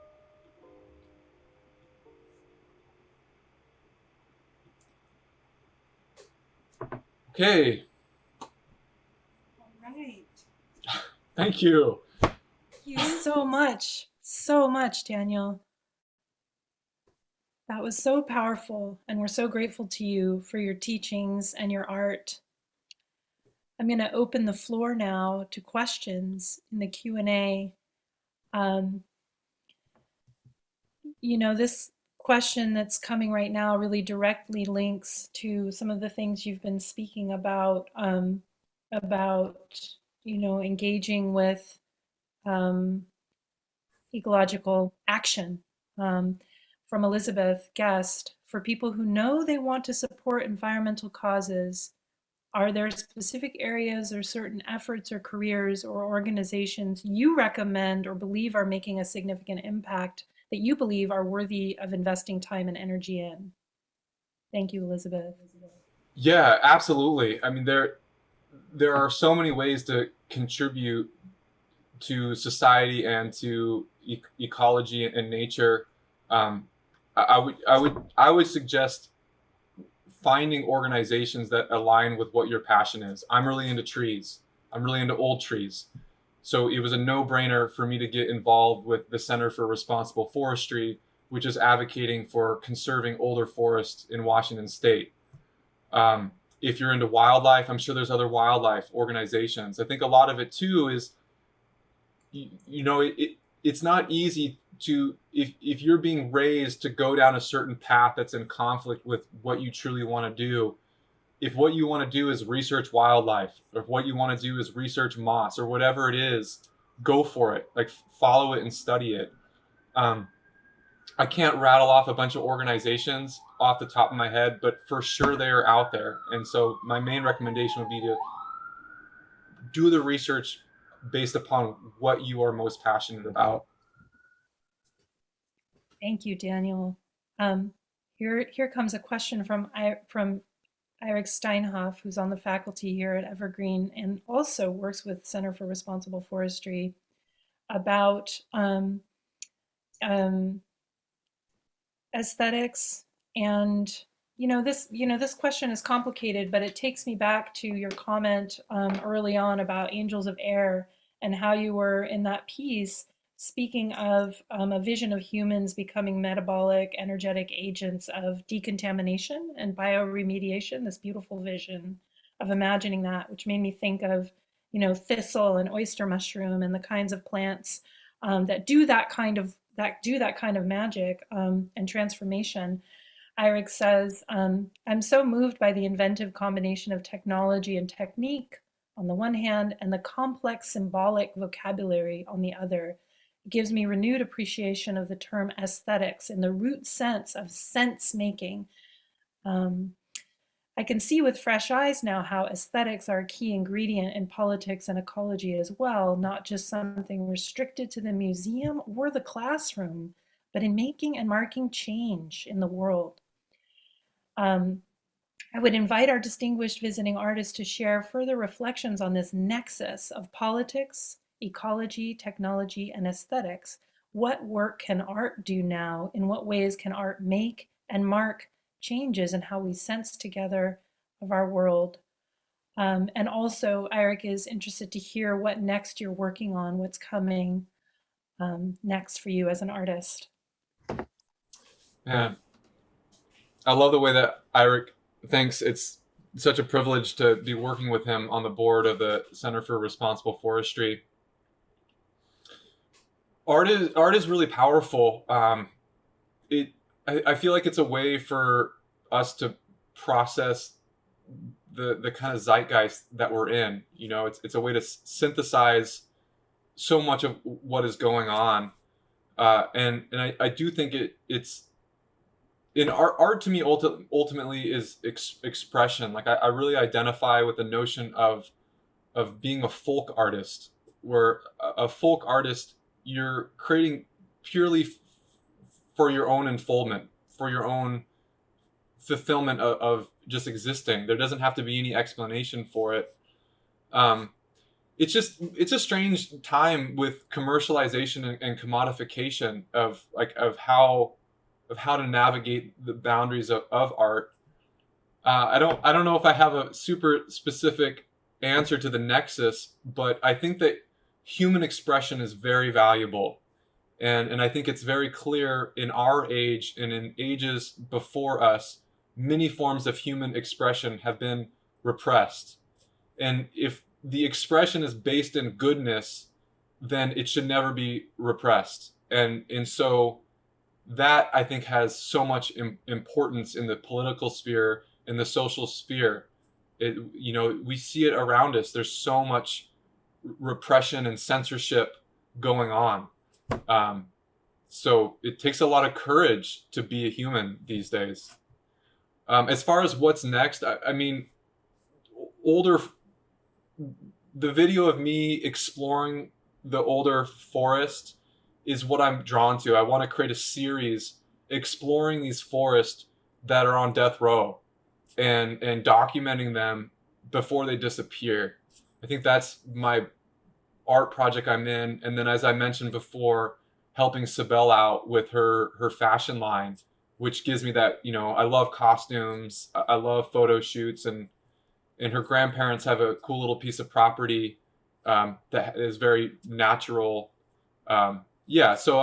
Okay. All right. Thank you. Thank you so much, Daniel. That was so powerful, and we're so grateful to you for your teachings and your art. I'm going to open the floor now to questions in the Q&A. This question that's coming right now really directly links to some of the things you've been speaking about, engaging with ecological action. From Elizabeth Guest, for people who know they want to support environmental causes, are there specific areas or certain efforts or careers or organizations you recommend or believe are making a significant impact that you believe are worthy of investing time and energy in? Thank you, Elizabeth. Yeah, absolutely. I mean, there are so many ways to contribute to society and to ecology and nature. I would suggest finding organizations that align with what your passion is. I'm really into trees. I'm really into old trees. So it was a no-brainer for me to get involved with the Center for Responsible Forestry, which is advocating for conserving older forests in Washington State. If you're into wildlife, I'm sure there's other wildlife organizations. I think a lot of it too is, it's not easy to, if you're being raised to go down a certain path that's in conflict with what you truly want to do. If what you want to do is research wildlife, or if what you want to do is research moss or whatever it is, go for it. Like, follow it and study it. I can't rattle off a bunch of organizations off the top of my head, but for sure they are out there. And so my main recommendation would be to do the research based upon what you are most passionate about. Thank you, Daniel. Here comes a question from Eric Steinhoff, who's on the faculty here at Evergreen and also works with Center for Responsible Forestry, about aesthetics. And this question is complicated, but it takes me back to your comment early on about Angels of Air and how you were in that piece speaking of a vision of humans becoming metabolic, energetic agents of decontamination and bioremediation, this beautiful vision of imagining that, which made me think of, thistle and oyster mushroom and the kinds of plants that do that kind of magic and transformation. Eirik says, I'm so moved by the inventive combination of technology and technique on the one hand, and the complex symbolic vocabulary on the other. It gives me renewed appreciation of the term aesthetics in the root sense of sense making. I can see with fresh eyes now how aesthetics are a key ingredient in politics and ecology as well, not just something restricted to the museum or the classroom, but in making and marking change in the world. I would invite our distinguished visiting artist to share further reflections on this nexus of politics, ecology, technology, and aesthetics. What work can art do now? In what ways can art make and mark changes in how we sense together of our world? And also, Eirik is interested to hear what next you're working on, what's coming next for you as an artist. Yeah. I love the way that Eirik thinks. It's such a privilege to be working with him on the board of the Center for Responsible Forestry. Art is really powerful. It I feel like it's a way for us to process the kind of zeitgeist that we're in. You know, it's a way to synthesize so much of what is going on, and I do think it's in art to me ultimately is expression. Like I really identify with the notion of being a folk artist, where a folk artist, you're creating purely for your own unfoldment, for your own fulfillment of just existing. There doesn't have to be any explanation for it. Um, it's a strange time with commercialization and commodification of how to navigate the boundaries of art. I don't know if I have a super specific answer to the nexus, but I think that human expression is very valuable. And I think it's very clear in our age and in ages before us, many forms of human expression have been repressed. And if the expression is based in goodness, then it should never be repressed. And so that I think has so much importance in the political sphere, in the social sphere. You know, we see it around us. There's so much repression and censorship going on. So it takes a lot of courage to be a human these days. As far as what's next, I mean, older, the video of me exploring the older forest is what I'm drawn to. I want to create a series exploring these forests that are on death row and documenting them before they disappear. I think that's my art project I'm in. And then, as I mentioned before, helping Sibel out with her fashion line, which gives me that, you know, I love costumes, I love photo shoots, and her grandparents have a cool little piece of property that is very natural. Yeah, so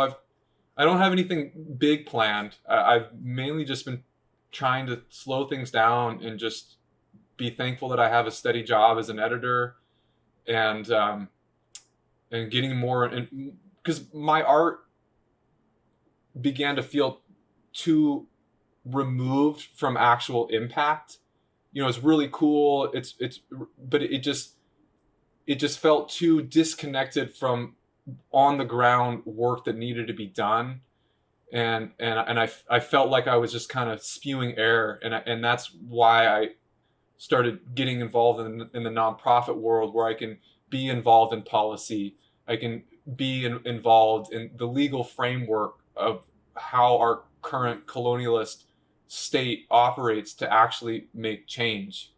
I don't have anything big planned. I've mainly just been trying to slow things down and just be thankful that I have a steady job as an editor, and getting more, and because my art began to feel too removed from actual impact. You know, it's really cool. But it just felt too disconnected from on the ground work that needed to be done. And I felt like I was just kind of spewing air, and that's why I started getting involved in the nonprofit world, where I can be involved in policy. I can be involved in the legal framework of how our current colonialist state operates to actually make change.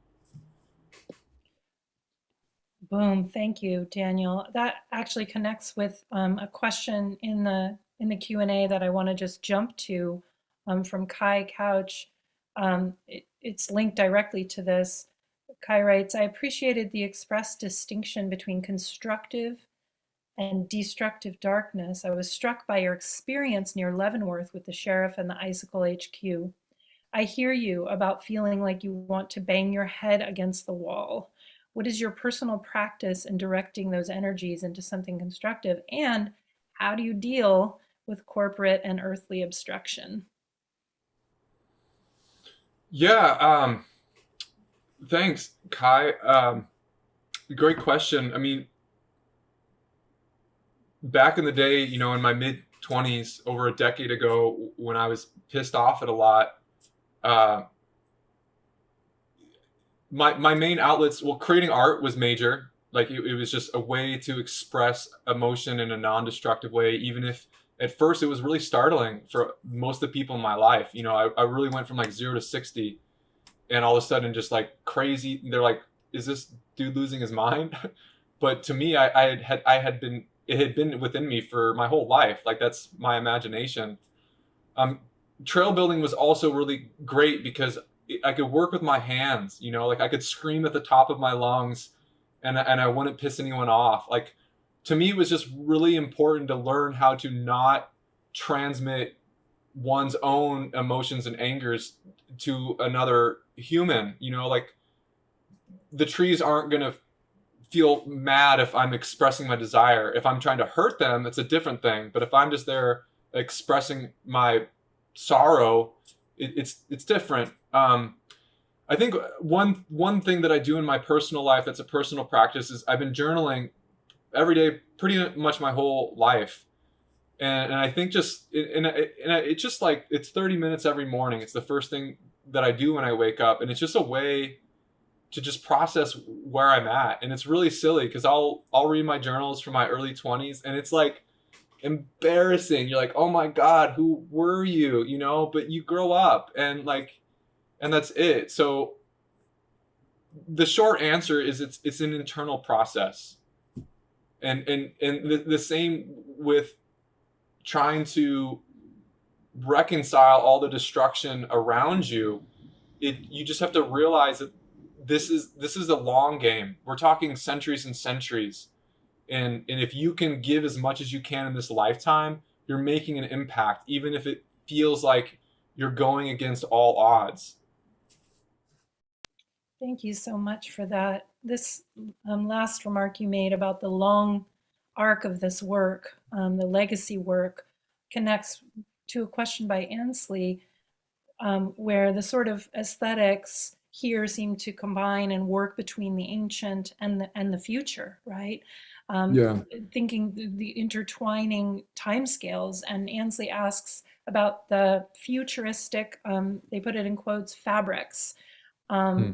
Boom. Thank you, Daniel. That actually connects with a question in the Q&A that I want to just jump to from Kai Couch. It's linked directly to this. Kai writes, I appreciated the expressed distinction between constructive and destructive darkness. I was struck by your experience near Leavenworth with the sheriff and the Icicle HQ. I hear you about feeling like you want to bang your head against the wall. What is your personal practice in directing those energies into something constructive? And how do you deal with corporate and earthly obstruction? Yeah, thanks, Kai. Great question. I mean, back in the day, you know, in my mid 20s, over a decade ago, when I was pissed off at a lot, uh, my main outlets, well, creating art was major. Like it was just a way to express emotion in a non-destructive way, even if at first it was really startling for most of the people in my life. You know, I really went from like 0 to 60, and all of a sudden just like crazy. They're like, is this dude losing his mind? But to me, I had been, it had been within me for my whole life. Like that's my imagination. Um, Trail building was also really great because I could work with my hands, you know, like I could scream at the top of my lungs, and I wouldn't piss anyone off. Like to me, it was just really important to learn how to not transmit one's own emotions and angers to another human, you know, like the trees aren't going to feel mad if I'm expressing my desire. If I'm trying to hurt them, it's a different thing. But if I'm just there expressing my sorrow, it's different. I think one thing that I do in my personal life that's a personal practice is I've been journaling every day pretty much my whole life. And I think it's just like it's 30 minutes every morning. It's the first thing that I do when I wake up, and it's just a way to just process where I'm at. And it's really silly because I'll read my journals from my early 20s, and it's like embarrassing. You're like, oh my God, who were you? You know, but you grow up, and that's it. So the short answer is it's an internal process. And the same with trying to reconcile all the destruction around you. You just have to realize that this is a long game. We're talking centuries and centuries. And if you can give as much as you can in this lifetime, you're making an impact, even if it feels like you're going against all odds. Thank you so much for that. This last remark you made about the long arc of this work, the legacy work, connects to a question by Ansley, where the sort of aesthetics here seem to combine and work between the ancient and the future, right? Yeah. Thinking the intertwining timescales. And Ansley asks about the futuristic, they put it in quotes, fabrics, Hmm.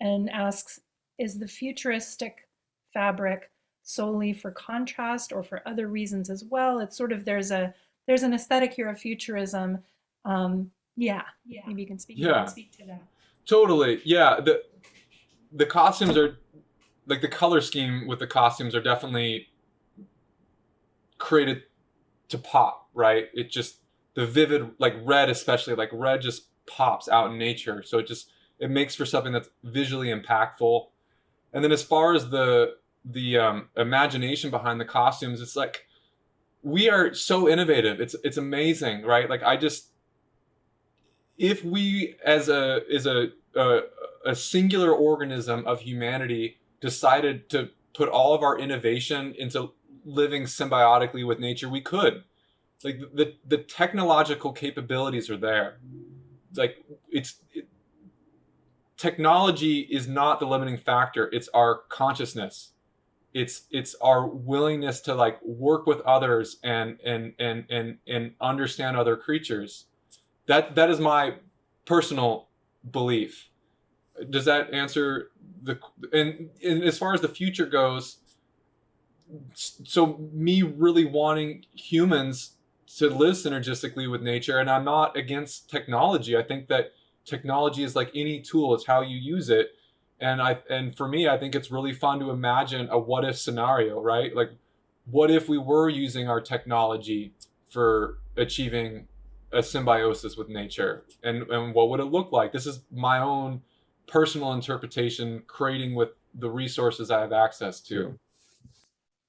and asks, is the futuristic fabric solely for contrast or for other reasons as well? It's sort of there's an aesthetic here of futurism. Yeah, maybe you can Yeah, speak to that. totally. Yeah, the costumes are like the color scheme with the costumes are definitely created to pop, right? It just the vivid, like red especially, like red just pops out in nature. So it makes for something that's visually impactful. And then as far as the imagination behind the costumes, it's like we are so innovative. It's amazing, right? Like I just if we as a singular organism of humanity decided to put all of our innovation into living symbiotically with nature, we could. Like the technological capabilities are there. Like technology is not the limiting factor. It's our consciousness. It's our willingness to like work with others and understand other creatures. That is my personal belief. Does that answer and as far as the future goes, so me really wanting humans to live synergistically with nature, and I'm not against technology. I think that technology is like any tool, it's how you use it. And for me, I think it's really fun to imagine a what if scenario, right? Like what if we were using our technology for achieving a symbiosis with nature, and what would it look like? This is my own personal interpretation, creating with the resources I have access to.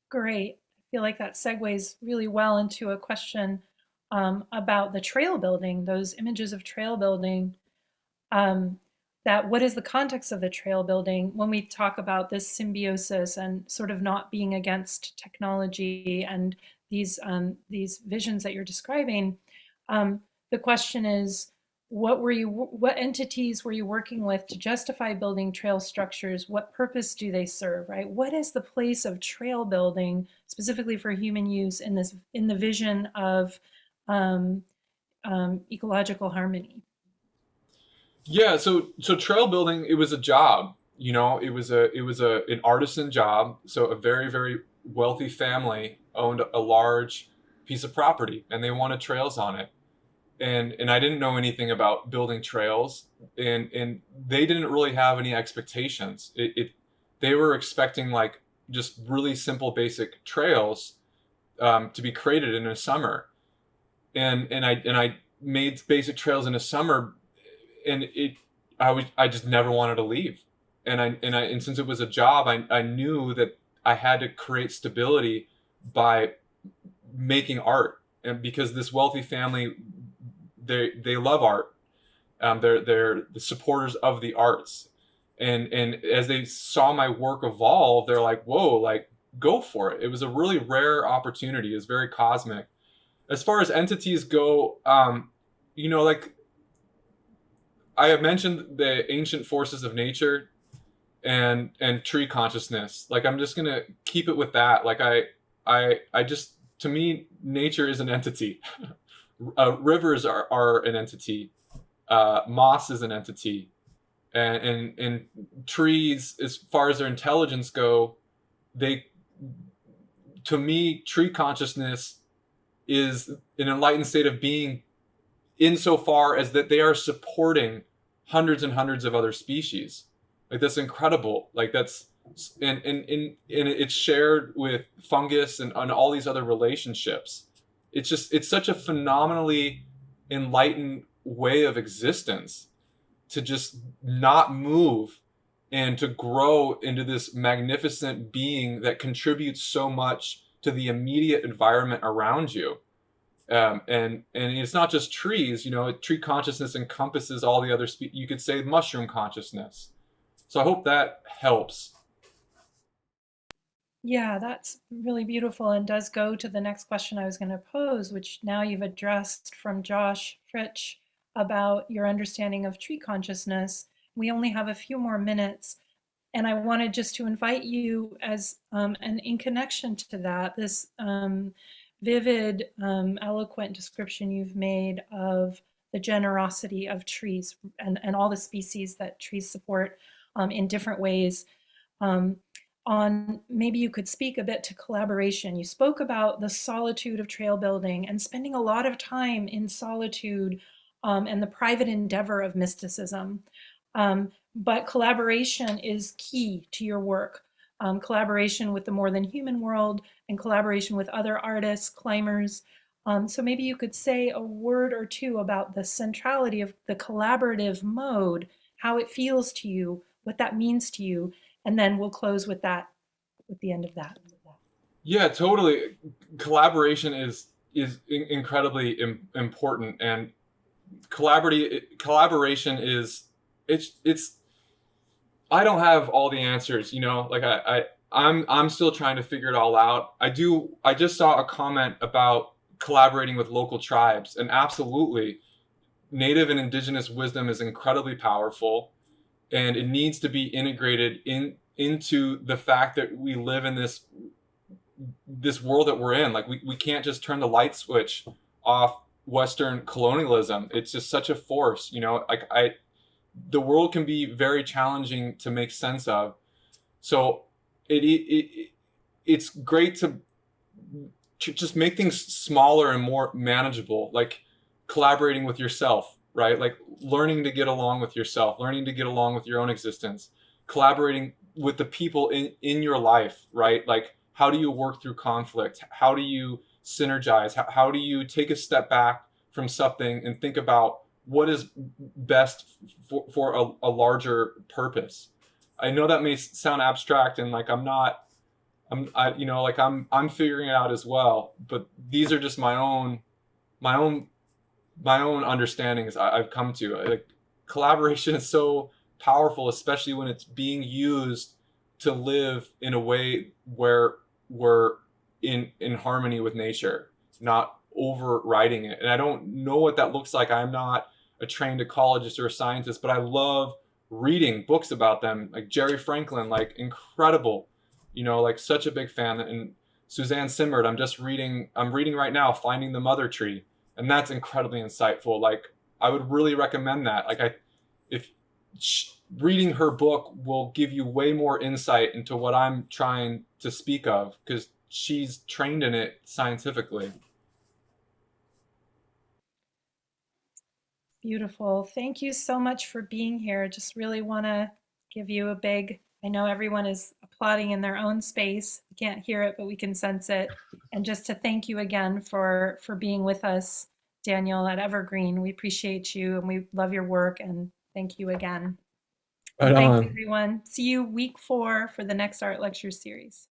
Great. I feel like that segues really well into a question about the trail building, those images of trail building. That what is the context of the trail building when we talk about this symbiosis and sort of not being against technology and these visions that you're describing? The question is, what entities were you working with to justify building trail structures? What purpose do they serve, right? What is the place of trail building specifically for human use in the vision of um, ecological harmony? Yeah, so trail building, it was a job. It was an artisan job. So a very very wealthy family owned a large piece of property, and they wanted trails on it. And I didn't know anything about building trails, and they didn't really have any expectations. They were expecting like just really simple basic trails to be created in a summer, and I made basic trails in a summer, and I just never wanted to leave. And since it was a job, I knew that I had to create stability by making art. And because this wealthy family, they love art. They're the supporters of the arts. And as they saw my work evolve, they're like, whoa, like, go for it. It was a really rare opportunity. It's very cosmic. As far as entities go, like I have mentioned the ancient forces of nature and tree consciousness. Like, I'm just gonna keep it with that. Like, I just, to me, nature is an entity. Rivers are an entity. Moss is an entity. And trees, as far as their intelligence go, they, to me, tree consciousness is an enlightened state of being, insofar as that they are supporting hundreds and hundreds of other species. Like, that's incredible. Like, that's, and it's shared with fungus and all these other relationships. It's such a phenomenally enlightened way of existence, to just not move and to grow into this magnificent being that contributes so much to the immediate environment around you. And it's not just trees. Tree consciousness encompasses all the other you could say mushroom consciousness. So I hope that helps. Yeah, that's really beautiful and does go to the next question I was going to pose, which now you've addressed from Josh Fritsch about your understanding of tree consciousness. We only have a few more minutes, and I wanted just to invite you as, and in connection to that, this vivid, eloquent description you've made of the generosity of trees and all the species that trees support in different ways. Um, on maybe you could speak a bit to collaboration. You spoke about the solitude of trail building and spending a lot of time in solitude, and the private endeavor of mysticism. But collaboration is key to your work. Collaboration with the more than human world and collaboration with other artists, climbers. So maybe you could say a word or two about the centrality of the collaborative mode, how it feels to you, what that means to you, and then we'll close with that, with the end of that. Yeah, totally. Collaboration is incredibly important, and collaboration is, it's I don't have all the answers. Like, I'm still trying to figure it all out. I just saw a comment about collaborating with local tribes, and absolutely, native and indigenous wisdom is incredibly powerful, and it needs to be integrated into the fact that we live in this world that we're in. Like, we can't just turn the light switch off Western colonialism. It's just such a force. Like, the world can be very challenging to make sense of. So it's great to just make things smaller and more manageable, like collaborating with yourself, right? Like, learning to get along with yourself, learning to get along with your own existence, collaborating with the people in your life, right? Like, how do you work through conflict? How do you synergize? How do you take a step back from something and think about what is best for a larger purpose? I know that may sound abstract, and like, I'm figuring it out as well, but these are just my own understandings I've come to. Like, collaboration is so powerful, especially when it's being used to live in a way where we're in harmony with nature, not overriding it. And I don't know what that looks like. I'm not a trained ecologist or a scientist, but I love reading books about them, like Jerry Franklin, like, incredible, like, such a big fan. And Suzanne Simard, I'm reading right now, Finding the Mother Tree, and that's incredibly insightful. Like, I would really recommend that. Like, if reading her book will give you way more insight into what I'm trying to speak of, because she's trained in it scientifically. Beautiful. Thank you so much for being here. Just really want to give you a big, I know everyone is applauding in their own space. We can't hear it, but we can sense it. And just to thank you again for being with us, Daniel, at Evergreen. We appreciate you and we love your work, and thank you again. Right Thanks on. everyone. See you week 4 for the next art lecture series.